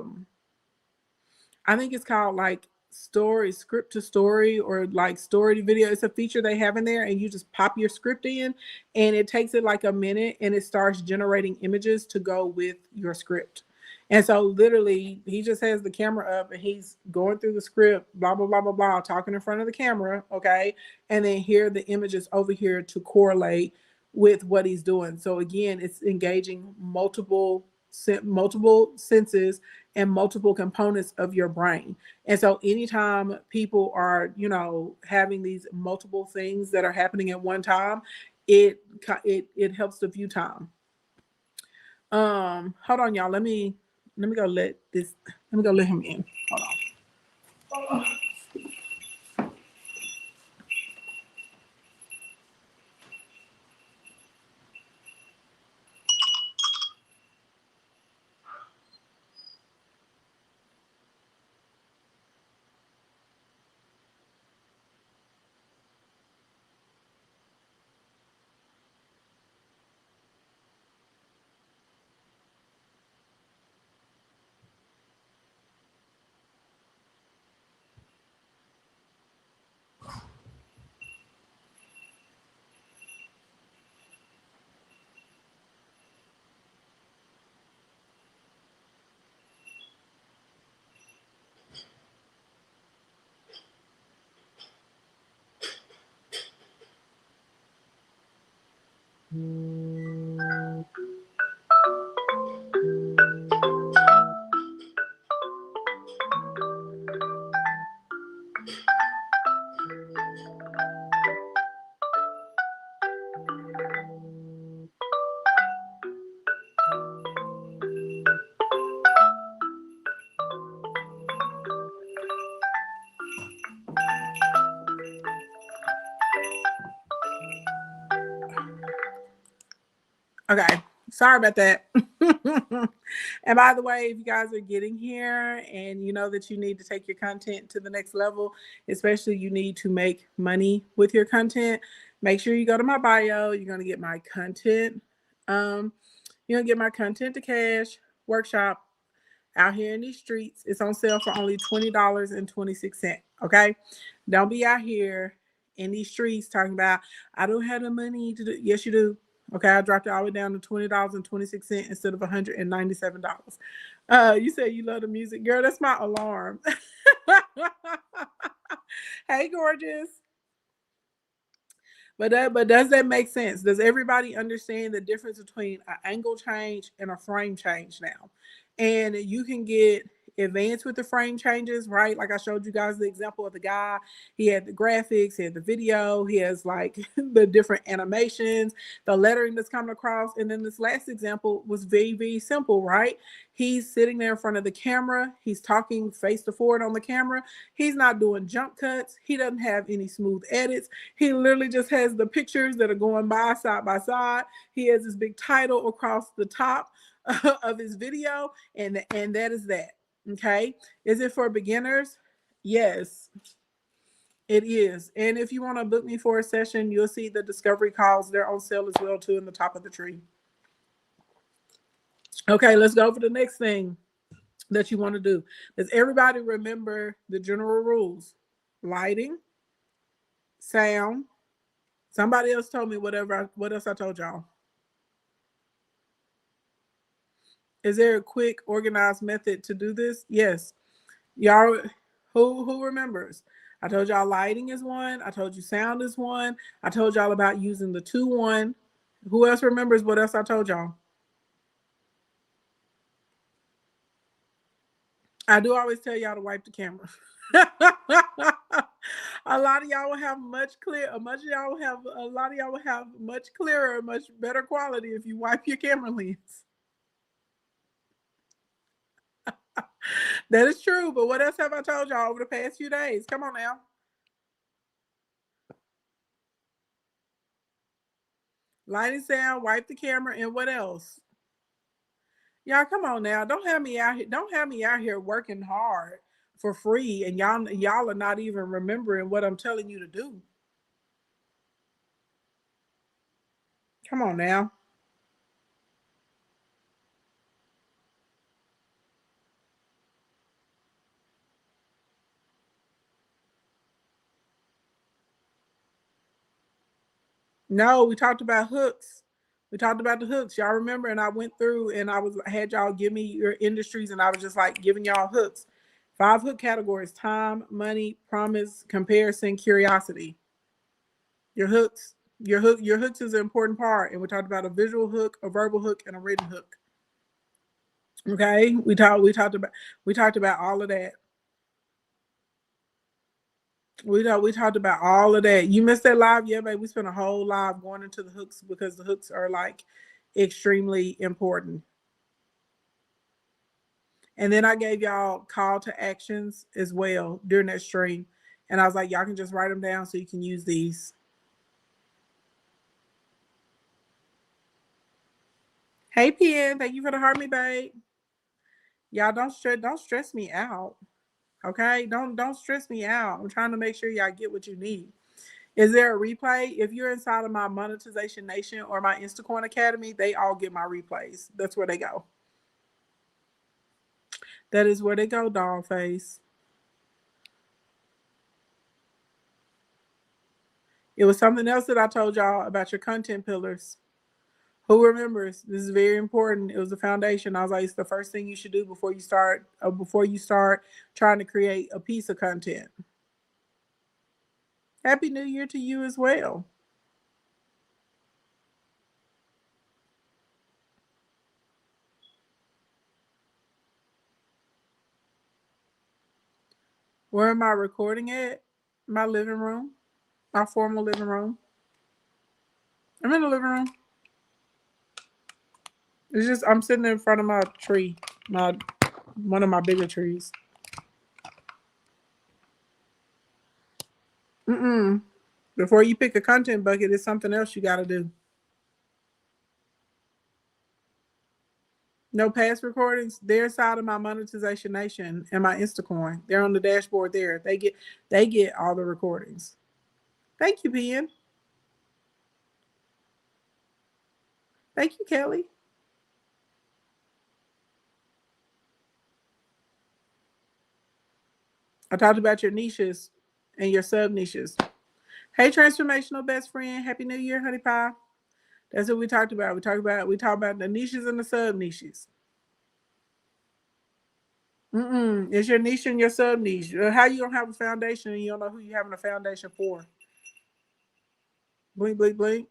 think it's called like story script to story or like story to video. It's a feature they have in there, and you just pop your script in, and it takes it like a minute, and it starts generating images to go with your script. And so literally, he just has the camera up and he's going through the script, blah blah blah blah blah, talking in front of the camera, okay, and then here are the images over here to correlate with what he's doing. So again, it's engaging multiple senses and multiple components of your brain. And so anytime people are, having these multiple things that are happening at one time, it helps to view time. Hold on, y'all. Let me go let him in. Hold on. Okay. Sorry about that. And by the way, if you guys are getting here and you know that you need to take your content to the next level, especially you need to make money with your content, make sure you go to my bio. You're going to get my content. You're going to get my content to cash workshop out here in these streets. It's on sale for only $20.26. Okay. Don't be out here in these streets talking about, I don't have the money to do. Yes, you do. Okay. I dropped it all the way down to $20.26 instead of $197. You said you love the music. Girl, that's my alarm. Hey, gorgeous. But does that make sense? Does everybody understand the difference between an angle change and a frame change now? And you can get advanced with the frame changes, right? Like I showed you guys the example of the guy. He had the graphics, he had the video, he has like the different animations, the lettering that's coming across. And then this last example was very, very simple, right? He's sitting there in front of the camera, he's talking face to forward on the camera. He's not doing jump cuts, he doesn't have any smooth edits. He literally just has the pictures that are going by side by side. He has this big title across the top of his video, and that is that. Okay. Is it for beginners? Yes, it is. And if you want to book me for a session, you'll see the discovery calls. They're on sale as well too in the top of the tree. Okay, let's go for the next thing that you want to do. Does everybody remember the general rules? Lighting, sound. Somebody else told me what else I told y'all. Is there a quick, organized method to do this? Yes. Y'all, who remembers? I told y'all lighting is one. I told you sound is one. I told y'all about using the 2-1. Who else remembers what else I told y'all? I do always tell y'all to wipe the camera. A lot of y'all will have much clearer, much clearer, much better quality if you wipe your camera lens. That is true, but what else have I told y'all over the past few days? Come on now. Lighting, sound, wipe the camera, and what else? Y'all, come on now. Don't have me out here. Don't have me out here working hard for free, and y'all are not even remembering what I'm telling you to do. Come on now. No, we talked about hooks. We talked about the hooks. Y'all remember? And I went through and had y'all give me your industries, and I was just like giving y'all hooks. 5 hook categories: time, money, promise, comparison, curiosity. Your hooks. Your hooks is an important part. And we talked about a visual hook, a verbal hook, and a written hook. Okay. We talked about all of that. We talked about all of that. You missed that live, yeah, babe. We spent a whole live going into the hooks because the hooks are like extremely important. And then I gave y'all call to actions as well during that stream. And I was like, y'all can just write them down so you can use these. Hey PN, thank you for the heart me, babe. Y'all don't stress me out. Okay? Don't stress me out. I'm trying to make sure y'all get what you need. Is there a replay? If you're inside of my Monetization Nation or my Instacoin Academy, they all get my replays. That's where they go. That is where they go, doll face. It was something else that I told y'all about your content pillars. Who remembers? This is very important. It was the foundation. I was like, it's the first thing you should do before you start trying to create a piece of content. Happy New Year to you as well. Where am I recording at? My living room. My formal living room. I'm in the living room. It's just I'm sitting in front of my tree. One of my bigger trees. Before you pick a content bucket, it's something else you gotta do. No past recordings. They're inside of my Monetization Nation and my Instacoin. They're on the dashboard there. They get all the recordings. Thank you, Ben. Thank you, Kelly. I talked about your niches and your sub niches. Hey, transformational best friend. Happy New Year, honey pie. That's what we talked about. We talked about the niches and the sub niches. It's your niche and your sub niche. How you gonna have a foundation and you don't know who you're having a foundation for? Blink, blink, blink.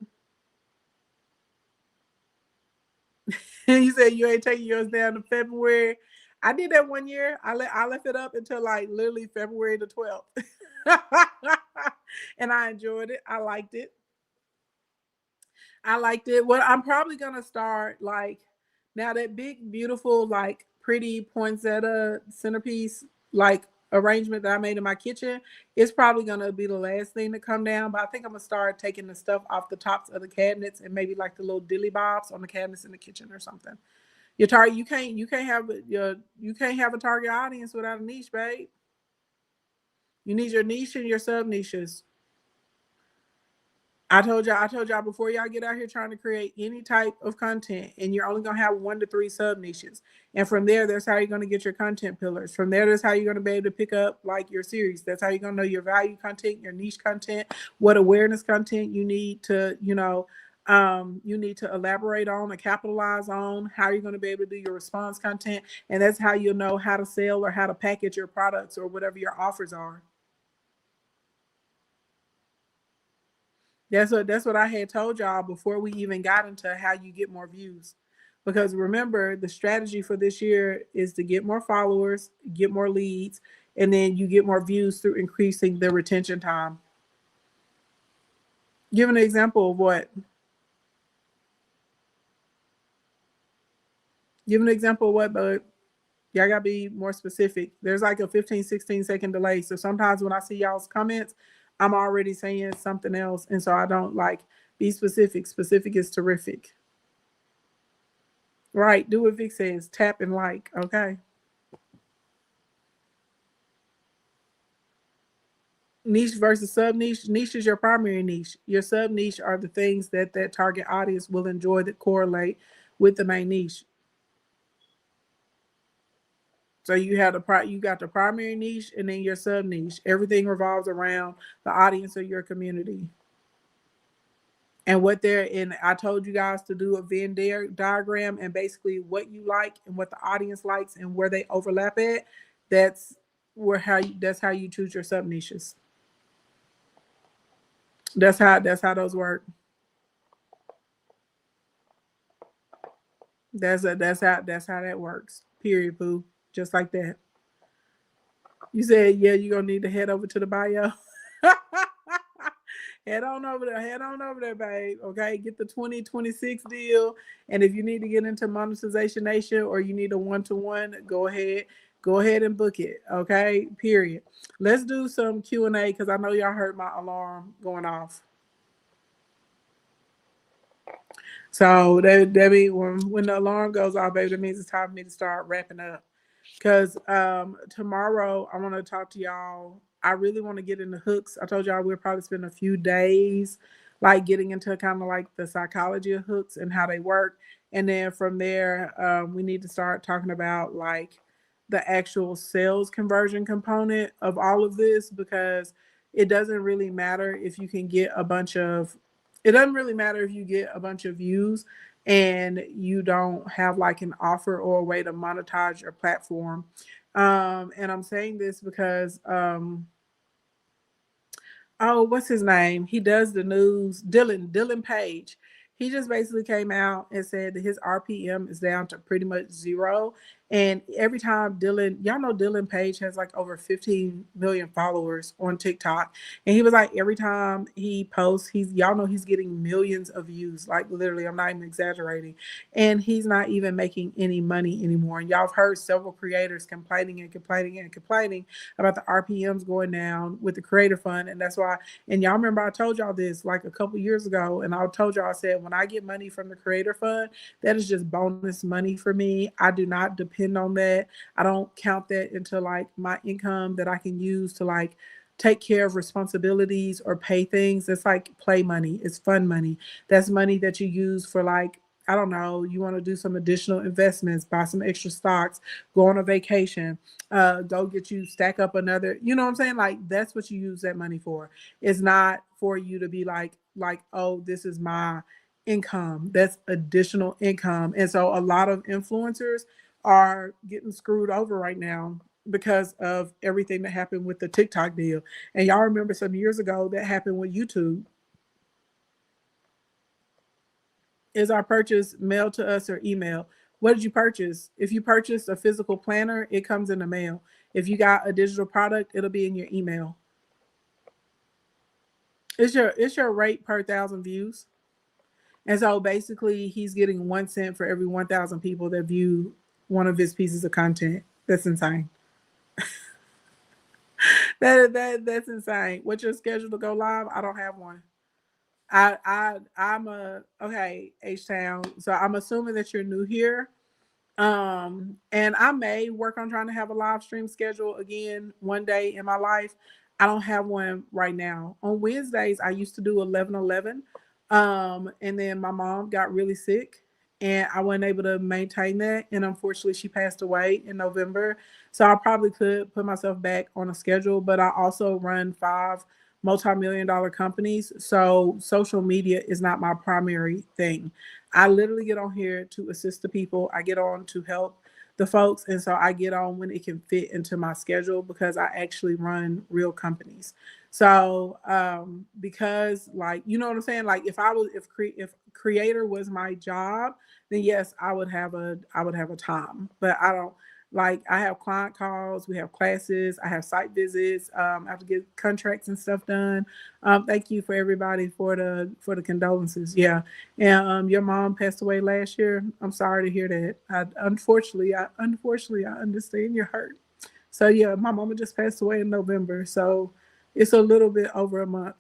You said you ain't taking yours down to February. I did that one year. I left it up until like literally February the 12th. And I enjoyed it. I liked it. Well, I'm probably gonna start like now that big, beautiful, like pretty poinsettia centerpiece, like arrangement that I made in my kitchen. It's probably gonna be the last thing to come down. But I think I'm gonna start taking the stuff off the tops of the cabinets and maybe like the little dilly bobs on the cabinets in the kitchen or something. Your target, you can't have a target audience without a niche, babe. You need your niche and your sub niches. I told y'all before y'all get out here trying to create any type of content, and you're only gonna have 1 to 3 sub niches. And from there, that's how you're gonna get your content pillars. From there, that's how you're gonna be able to pick up like your series. That's how you're gonna know your value content, your niche content, what awareness content you need to, you need to elaborate on or capitalize on, how you're going to be able to do your response content. And that's how you'll know how to sell or how to package your products or whatever your offers are. That's what I had told y'all before we even got into how you get more views. Because remember, the strategy for this year is to get more followers, get more leads, and then you get more views through increasing the retention time. Give an example of what? Give an example of what, bud? Y'all gotta be more specific. There's like a 15-16 second delay. So sometimes when I see y'all's comments, I'm already saying something else. And so I don't like Be specific. Specific is terrific. Right. Do what Vic says. Tap and like. Okay. Niche versus sub niche. Niche is your primary niche. Your sub niche are the things that that target audience will enjoy that correlate with the main niche. So you have you got the primary niche and then your sub niche. Everything revolves around the audience of your community. And what they're in, I told you guys to do a Venn diagram and basically what you like and what the audience likes and where they overlap at. That's that's how you choose your sub niches. That's how those work. That's how that works. Period, boo. Just like that. You said, yeah, you're gonna need to head over to the bio. Head on over there. Head on over there, babe. Okay. Get the 2026 deal. And if you need to get into Monetization Nation or you need a one-to-one, go ahead. Go ahead and book it. Okay. Period. Let's do some Q&A because I know y'all heard my alarm going off. So Debbie, when the alarm goes off, baby, that means it's time for me to start wrapping up. Because tomorrow I want to talk to y'all. I really want to get into hooks. I told y'all we'll probably spend a few days like getting into kind of like the psychology of hooks and how they work. And then from there, we need to start talking about like the actual sales conversion component of all of this because it doesn't really matter if you can get a bunch of, it doesn't really matter if you get a bunch of views and you don't have like an offer or a way to monetize your platform. And I'm saying this because, oh, what's his name? He does the news, Dylan Page. He just basically came out and said that his RPM is down to pretty much zero. And every time y'all know Dylan Page has like over 15 million followers on TikTok. And he was like, every time he posts, y'all know he's getting millions of views. Like literally, I'm not even exaggerating. And he's not even making any money anymore. And y'all have heard several creators complaining about the RPMs going down with the Creator Fund. And that's why, and y'all remember I told y'all this like a couple years ago. And I told y'all, I said, when I get money from the Creator Fund, that is just bonus money for me. I do not depend on that. I don't count that into like my income that I can use to like take care of responsibilities or pay things. It's like play money. It's fun money. That's money that you use for like, I don't know, you want to do some additional investments, buy some extra stocks, go on a vacation, go get you, stack up another, you know what I'm saying? Like that's what you use that money for. It's not for you to be like, oh, this is my income. That's additional income. And so a lot of influencers are getting screwed over right now because of everything that happened with the TikTok deal. And y'all remember some years ago that happened with YouTube. Is our purchase mailed to us or email? What did you purchase? If you purchased a physical planner, it comes in the mail. If you got a digital product, it'll be in your email. It's your rate per 1,000 views. And so basically he's getting 1 cent for every 1,000 people that view one of his pieces of content. That's insane. That's insane. What's your schedule to go live? I don't have one. I'm okay, H-Town. So I'm assuming that you're new here. And I may work on trying to have a live stream schedule again one day in my life. I don't have one right now. On Wednesdays, I used to do 11:11. And then my mom got really sick and I wasn't able to maintain that. And unfortunately, she passed away in November. So I probably could put myself back on a schedule, but I also run 5 multi-million-dollar companies. So social media is not my primary thing. I literally get on here to assist the people. I get on to help the folks. And so I get on when it can fit into my schedule because I actually run real companies. So because like, you know what I'm saying? Like if creator was my job, then yes, I would have a time, but I don't. Like I have client calls, we have classes, I have site visits, I have to get contracts and stuff done. Thank you for everybody for the condolences. Yeah. And your mom passed away last year. I'm sorry to hear that. Unfortunately, I understand your hurt. So yeah, my mama just passed away in November. So it's a little bit over a month.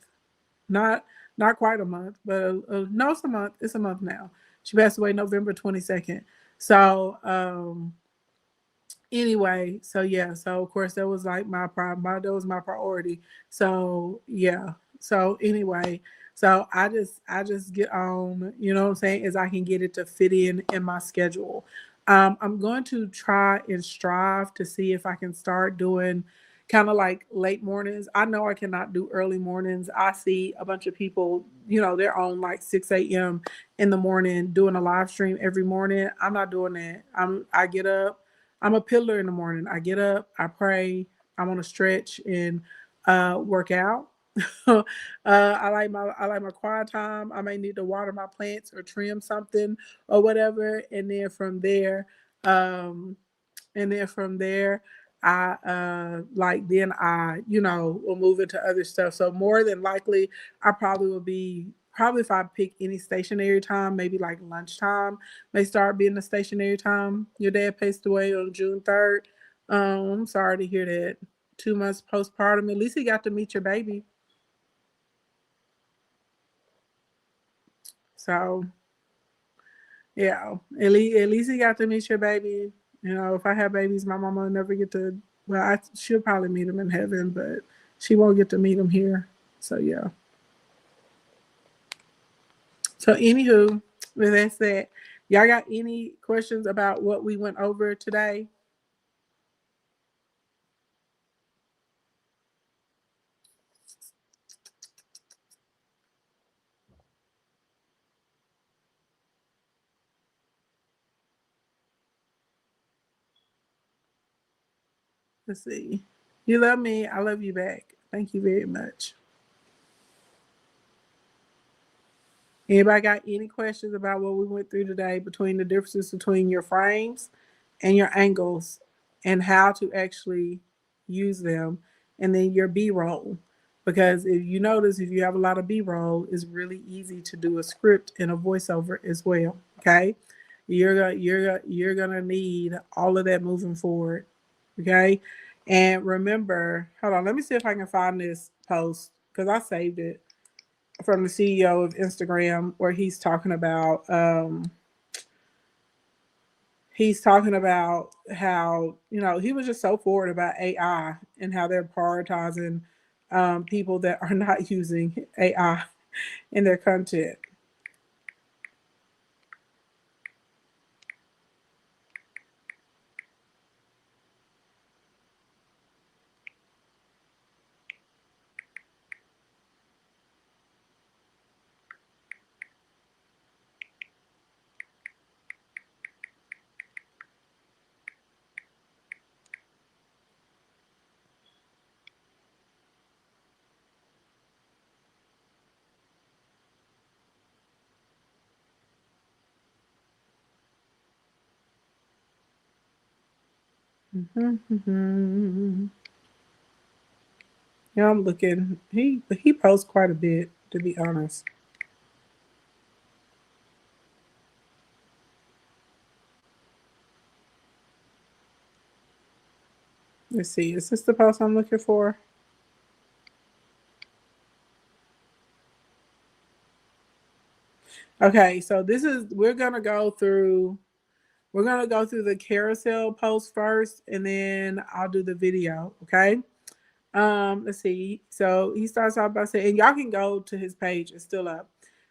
Not not quite a month, but no, it's a month. It's a month now. She passed away November 22nd. So anyway, so yeah, so of course that was like my problem. That was my priority. So yeah. So anyway, so I just get on, you know what I'm saying, as I can get it to fit in my schedule. I'm going to try and strive to see if I can start doing kind of like late mornings. I know I cannot do early mornings. I see a bunch of people, you know, they're on like 6 a.m. in the morning doing a live stream every morning. I'm not doing that. I get up. I'm a pillar in the morning. I get up, I pray, I want to stretch and work out. I like my quiet time. I may need to water my plants or trim something or whatever, um, and then from there, I like then I will move into other stuff. So more than likely, I probably will be probably if I pick any stationary time, maybe like lunchtime may start being the stationary time. Your dad passed away on June 3rd. I'm sorry to hear that. 2 months postpartum. At least he got to meet your baby. So yeah, at least he got to meet your baby. You know, if I have babies, my mama will never get to. Well, she'll probably meet him in heaven, but she won't get to meet him here. So yeah. So anywho, with that said, y'all got any questions about what we went over today? Let's see. You love me. I love you back. Thank you very much. Anybody got any questions about what we went through today between the differences between your frames and your angles and how to actually use them, and then your B-roll? Because if you notice, if you have a lot of B-roll, it's really easy to do a script and a voiceover as well. Okay, you're gonna need all of that moving forward. Okay, and remember, hold on, let me see if I can find this post because I saved it from the CEO of Instagram where he's talking about how he was just so forward about AI and how they're prioritizing people that are not using AI in their content. Mm-hmm. Yeah, I'm looking. He posts quite a bit, to be honest. Let's see. Is this the post I'm looking for? Okay, so this is we're gonna go through the carousel post first, and then I'll do the video. Okay. Let's see. So he starts off by saying, and y'all can go to his page; it's still up.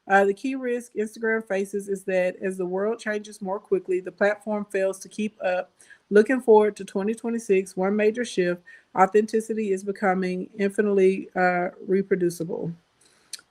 The key risk Instagram faces is that as the world changes more quickly, the platform fails to keep up. Looking forward to 2026, one major shift: authenticity is becoming infinitely reproducible.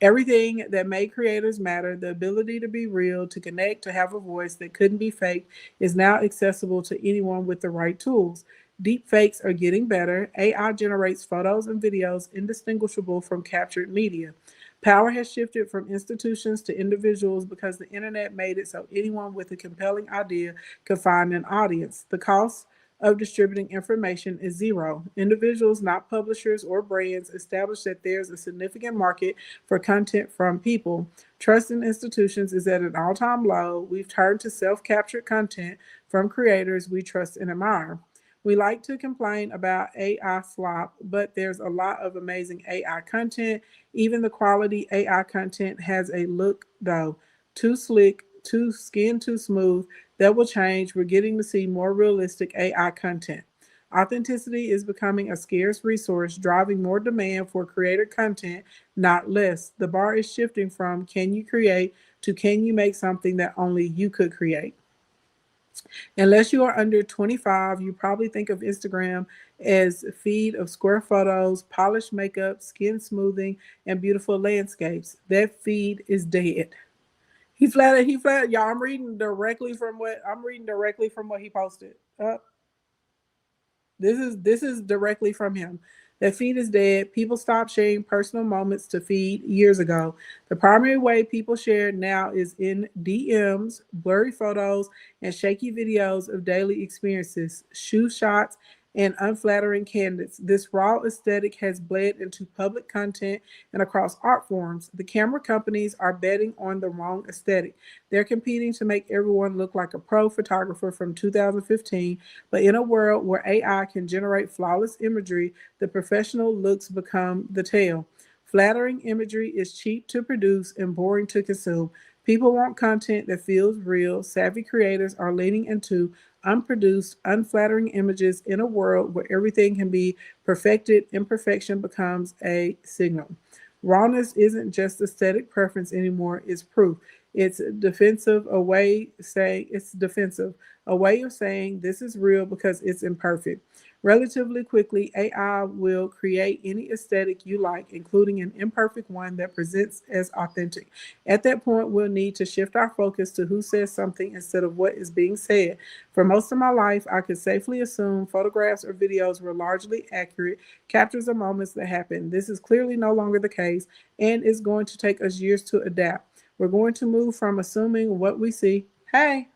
Everything that made creators matter, the ability to be real, to connect, to have a voice that couldn't be faked, is now accessible to anyone with the right tools. Deep fakes are getting better. AI generates photos and videos indistinguishable from captured media. Power has shifted from institutions to individuals because the internet made it so anyone with a compelling idea could find an audience. The cost of distributing information is zero. Individuals, not publishers or brands, establish that there's a significant market for content from people. Trust in institutions is at an all time low. We've turned to self captured content from creators we trust and admire. We like to complain about AI slop, but there's a lot of amazing AI content. Even the quality AI content has a look, though. Too slick, too smooth. That will change. We're getting to see more realistic AI content. Authenticity is becoming a scarce resource, driving more demand for creator content, not less. The bar is shifting from can you create to can you make something that only you could create. Unless you are under 25, you probably think of Instagram as a feed of square photos, polished makeup, skin smoothing, and beautiful landscapes. That feed is dead. He flattered y'all. I'm reading directly from what he posted. This is directly from him. That feed is dead. People stopped sharing personal moments to feed years ago. The primary way people share now is in DMs, blurry photos, and shaky videos of daily experiences, shoe shots, and unflattering candidates. This raw aesthetic has bled into public content and across art forms. The camera companies are betting on the wrong aesthetic. They're competing to make everyone look like a pro photographer from 2015, but in a world where AI can generate flawless imagery, the professional looks become the tale. Flattering imagery is cheap to produce and boring to consume. People want content that feels real. Savvy creators are leaning into unproduced, unflattering images in a world where everything can be perfected. Imperfection becomes a signal. Rawness isn't just aesthetic preference anymore, it's proof. It's defensive, a way of saying this is real because it's imperfect. Relatively quickly, AI will create any aesthetic you like, including an imperfect one that presents as authentic. At that point, we'll need to shift our focus to who says something instead of what is being said. For most of my life, I could safely assume photographs or videos were largely accurate captures of moments that happened. This is clearly no longer the case, and it's going to take us years to adapt. We're going to move from assuming what we see. Hey,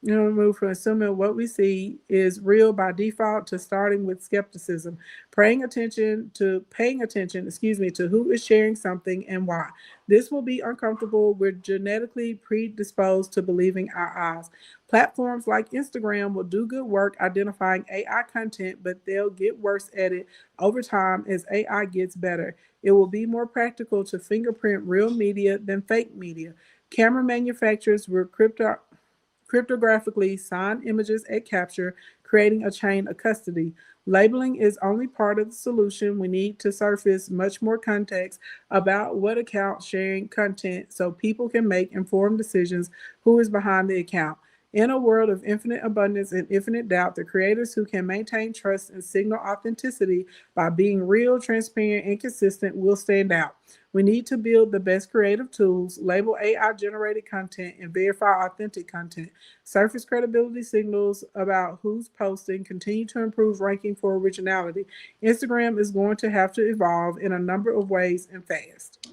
move from assuming what we see is real by default to starting with skepticism, paying attention, to who is sharing something and why. This will be uncomfortable. We're genetically predisposed to believing our eyes. Platforms like Instagram will do good work identifying AI content, but they'll get worse at it over time as AI gets better. It will be more practical to fingerprint real media than fake media. Camera manufacturers will cryptographically sign images at capture, creating a chain of custody. Labeling is only part of the solution. We need to surface much more context about what account sharing content so people can make informed decisions who is behind the account. In a world of infinite abundance and infinite doubt, the creators who can maintain trust and signal authenticity by being real, transparent, and consistent will stand out. We need to build the best creative tools, label AI generated content, and verify authentic content. Surface credibility signals about who's posting, continue to improve ranking for originality. Instagram is going to have to evolve in a number of ways and fast.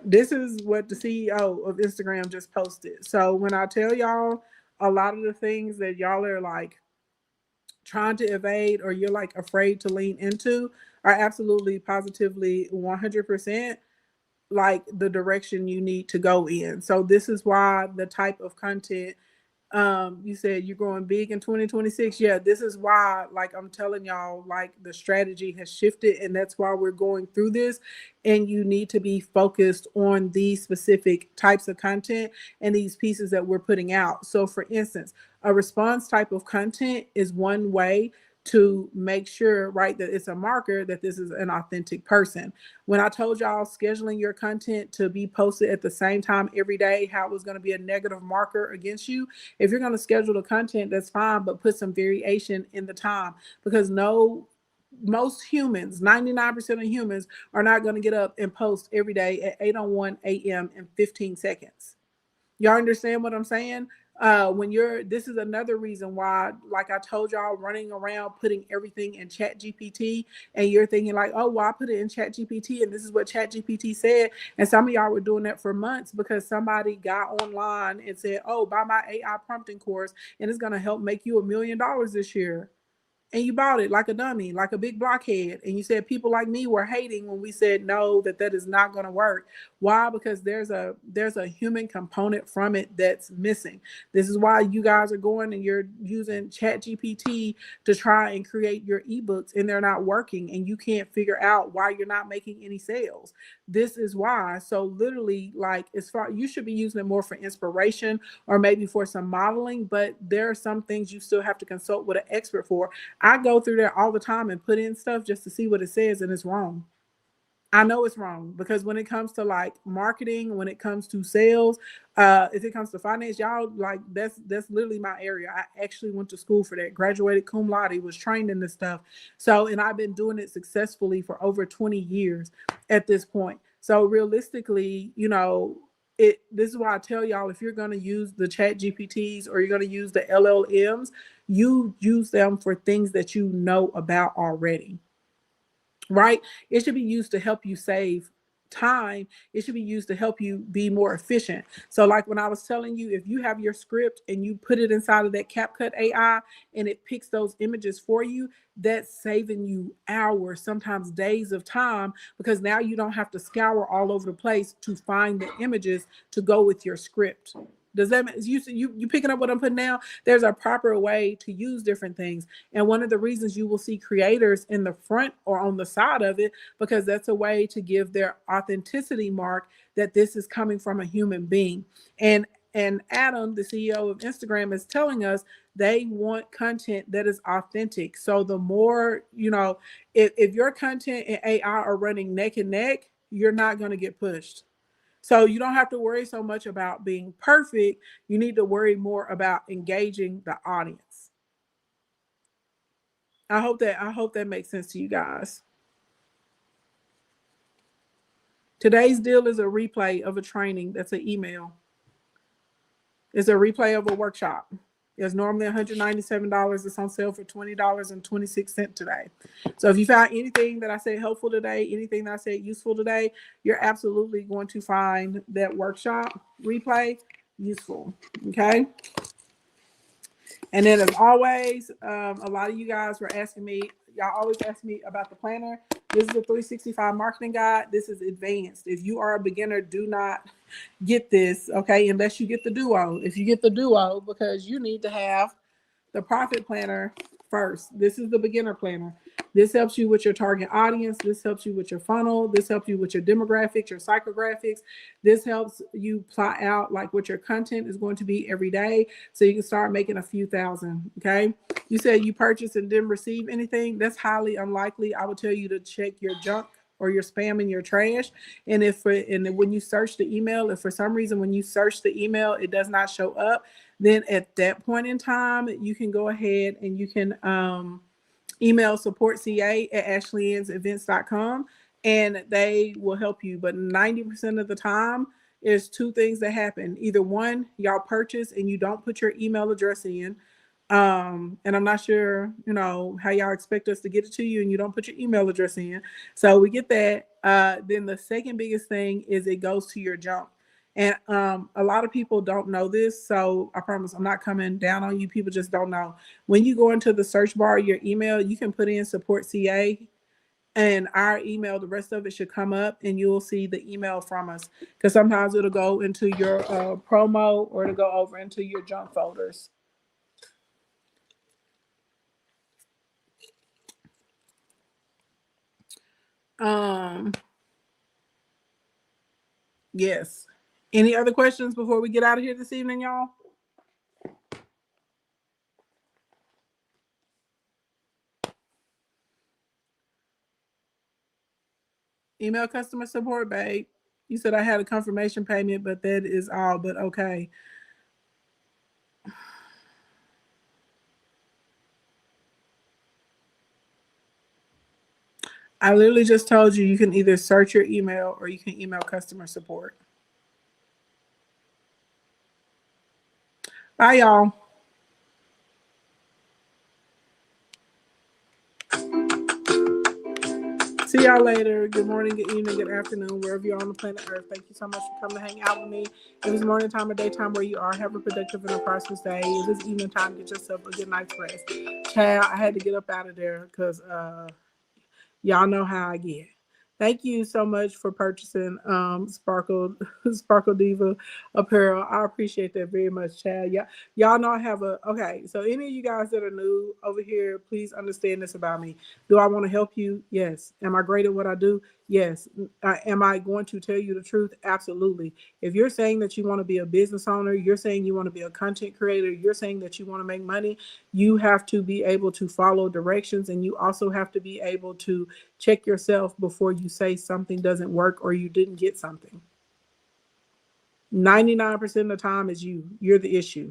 This is what the CEO of Instagram just posted. So when I tell y'all a lot of the things that y'all are like trying to evade or you're like afraid to lean into are absolutely positively 100% like the direction you need to go in. So this is why the type of content you said you're going big in 2026. Yeah, this is why like I'm telling y'all like the strategy has shifted and that's why we're going through this and you need to be focused on these specific types of content and these pieces that we're putting out. So for instance, a response type of content is one way to make sure, right, that it's a marker that this is an authentic person. When I told y'all scheduling your content to be posted at the same time every day, how it was going to be a negative marker against you, if you're going to schedule the content, that's fine, but put some variation in the time because no, most humans, 99% of humans, are not going to get up and post every day at 8:01 a.m. in 15 seconds. Y'all understand what I'm saying? This is another reason why, like I told y'all, running around putting everything in Chat GPT, and you're thinking like, oh, well, I put it in Chat GPT, and this is what Chat GPT said. And some of y'all were doing that for months because somebody got online and said, oh, buy my AI prompting course, and it's gonna help make you $1 million this year. and you bought it like a dummy, like a big blockhead. And you said people like me were hating when we said no, that is not going to work. Why? Because there's a human component from it that's missing. This is why you guys are going and you're using Chat GPT to try and create your ebooks, and they're not working, and you can't figure out why you're not making any sales. This is why. So literally, like, as far, you should be using it more for inspiration or maybe for some modeling, but there are some things you still have to consult with an expert for. I go through there all the time and put in stuff just to see what it says, and it's wrong. I know it's wrong, because when it comes to like marketing, when it comes to sales, if it comes to finance, y'all, like, that's literally my area. I actually went to school for that, graduated cum laude, was trained in this stuff. So, and I've been doing it successfully for over 20 years at this point. So realistically, you know, this is why I tell y'all, if you're going to use the Chat GPTs or you're going to use the LLMs, you use them for things that you know about already, right? It should be used to help you save time. It should be used to help you be more efficient. So like when I was telling you, if you have your script and you put it inside of that CapCut AI and it picks those images for you, that's saving you hours, sometimes days of time, because now you don't have to scour all over the place to find the images to go with your script. Does that make you picking up what I'm putting down? There's a proper way to use different things. And one of the reasons you will see creators in the front or on the side of it, because that's a way to give their authenticity mark that this is coming from a human being. And Adam, the CEO of Instagram, is telling us they want content that is authentic. So the more, you know, if your content and AI are running neck and neck, you're not going to get pushed. So you don't have to worry so much about being perfect. You need to worry more about engaging the audience. I hope that makes sense to you guys. Today's deal is a replay of a training. That's an email. It's a replay of a workshop. It's normally $197. It's on sale for $20.26 today. So if you found anything that I said helpful today, anything that I said useful today, you're absolutely going to find that workshop replay useful. Okay. And then, as always, a lot of you guys were asking me, y'all always ask me about the planner. This is a 365 marketing guide. This is advanced. If you are a beginner, do not get this, okay, unless you get the duo. If you get the duo, because you need to have the profit planner first. This is the beginner planner. This helps you with your target audience. This helps you with your funnel. This helps you with your demographics, your psychographics. This helps you plot out like what your content is going to be every day, so you can start making a few thousand. Okay. You said you purchased and didn't receive anything. That's highly unlikely. I would tell you to check your junk or your spam and your trash. And when you search the email, if for some reason when you search the email it does not show up, then at that point in time you can go ahead and you can email supportca@ashleyann's.events.com and they will help you. But 90% of the time, there's two things that happen. Either one, y'all purchase and you don't put your email address in. And I'm not sure, you know, how y'all expect us to get it to you and you don't put your email address in. So we get that. Then the second biggest thing is it goes to your junk. And a lot of people don't know this. So I promise I'm not coming down on you. People just don't know. When you go into the search bar of your email, you can put in support CA and our email. The rest of it should come up and you'll see the email from us. Because sometimes it'll go into your promo or it'll go over into your junk folders. Yes. Any other questions before we get out of here this evening, y'all? Email customer support, babe. You said I had a confirmation payment, but that is all. But okay. I literally just told you can either search your email or you can email customer support. Bye, y'all. See y'all later. Good morning, good evening, good afternoon, wherever you're on the planet Earth. Thank you so much for coming to hang out with me. If it's morning time or daytime where you are, have a productive and a prosperous day. If it's evening time, get yourself a good night's rest. Child, I had to get up out of there because y'all know how I get. Thank you so much for purchasing Sparkle Diva apparel. I appreciate that very much, Chad. Y'all know I have okay. So any of you guys that are new over here, please understand this about me. Do I want to help you? Yes. Am I great at what I do? Yes. Am I going to tell you the truth? Absolutely. If you're saying that you want to be a business owner, you're saying you want to be a content creator, you're saying that you want to make money, you have to be able to follow directions, and you also have to be able to check yourself before you say something doesn't work or you didn't get something. 99% of the time is you're the issue.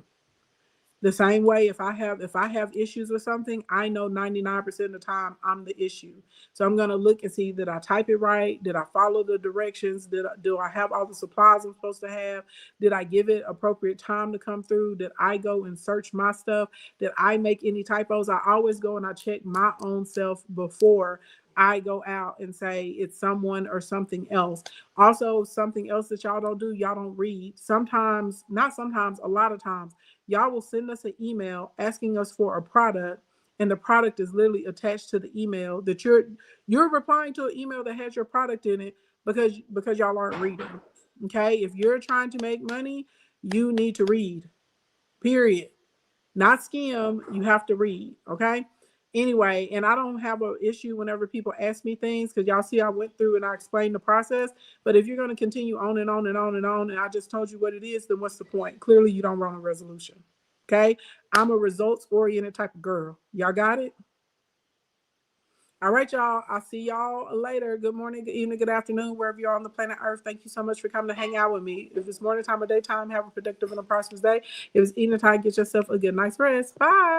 The same way, if I have issues with something, I know 99% of the time I'm the issue. So I'm going to look and see, did I type it right? Did I follow the directions? Do I have all the supplies I'm supposed to have? Did I give it appropriate time to come through? Did I go and search my stuff? Did I make any typos? I always go and I check my own self before I go out and say it's someone or something else. Also, something else that y'all don't do, y'all don't read. Sometimes, not sometimes, a lot of times, y'all will send us an email asking us for a product, and the product is literally attached to the email that you're replying to an email that has your product in it because y'all aren't reading. Okay? If you're trying to make money, you need to read. Period. Not skim, you have to read. Okay? Anyway, and I don't have an issue whenever people ask me things because y'all see I went through and I explained the process. But if you're going to continue on and on and on and on, and I just told you what it is, then what's the point? Clearly, you don't run a resolution. Okay? I'm a results-oriented type of girl. Y'all got it? All right, y'all. I'll see y'all later. Good morning, good evening, good afternoon, wherever you're on the planet Earth. Thank you so much for coming to hang out with me. If it's morning time or daytime, have a productive and a prosperous day. If it's evening time, get yourself a good night's rest. Bye.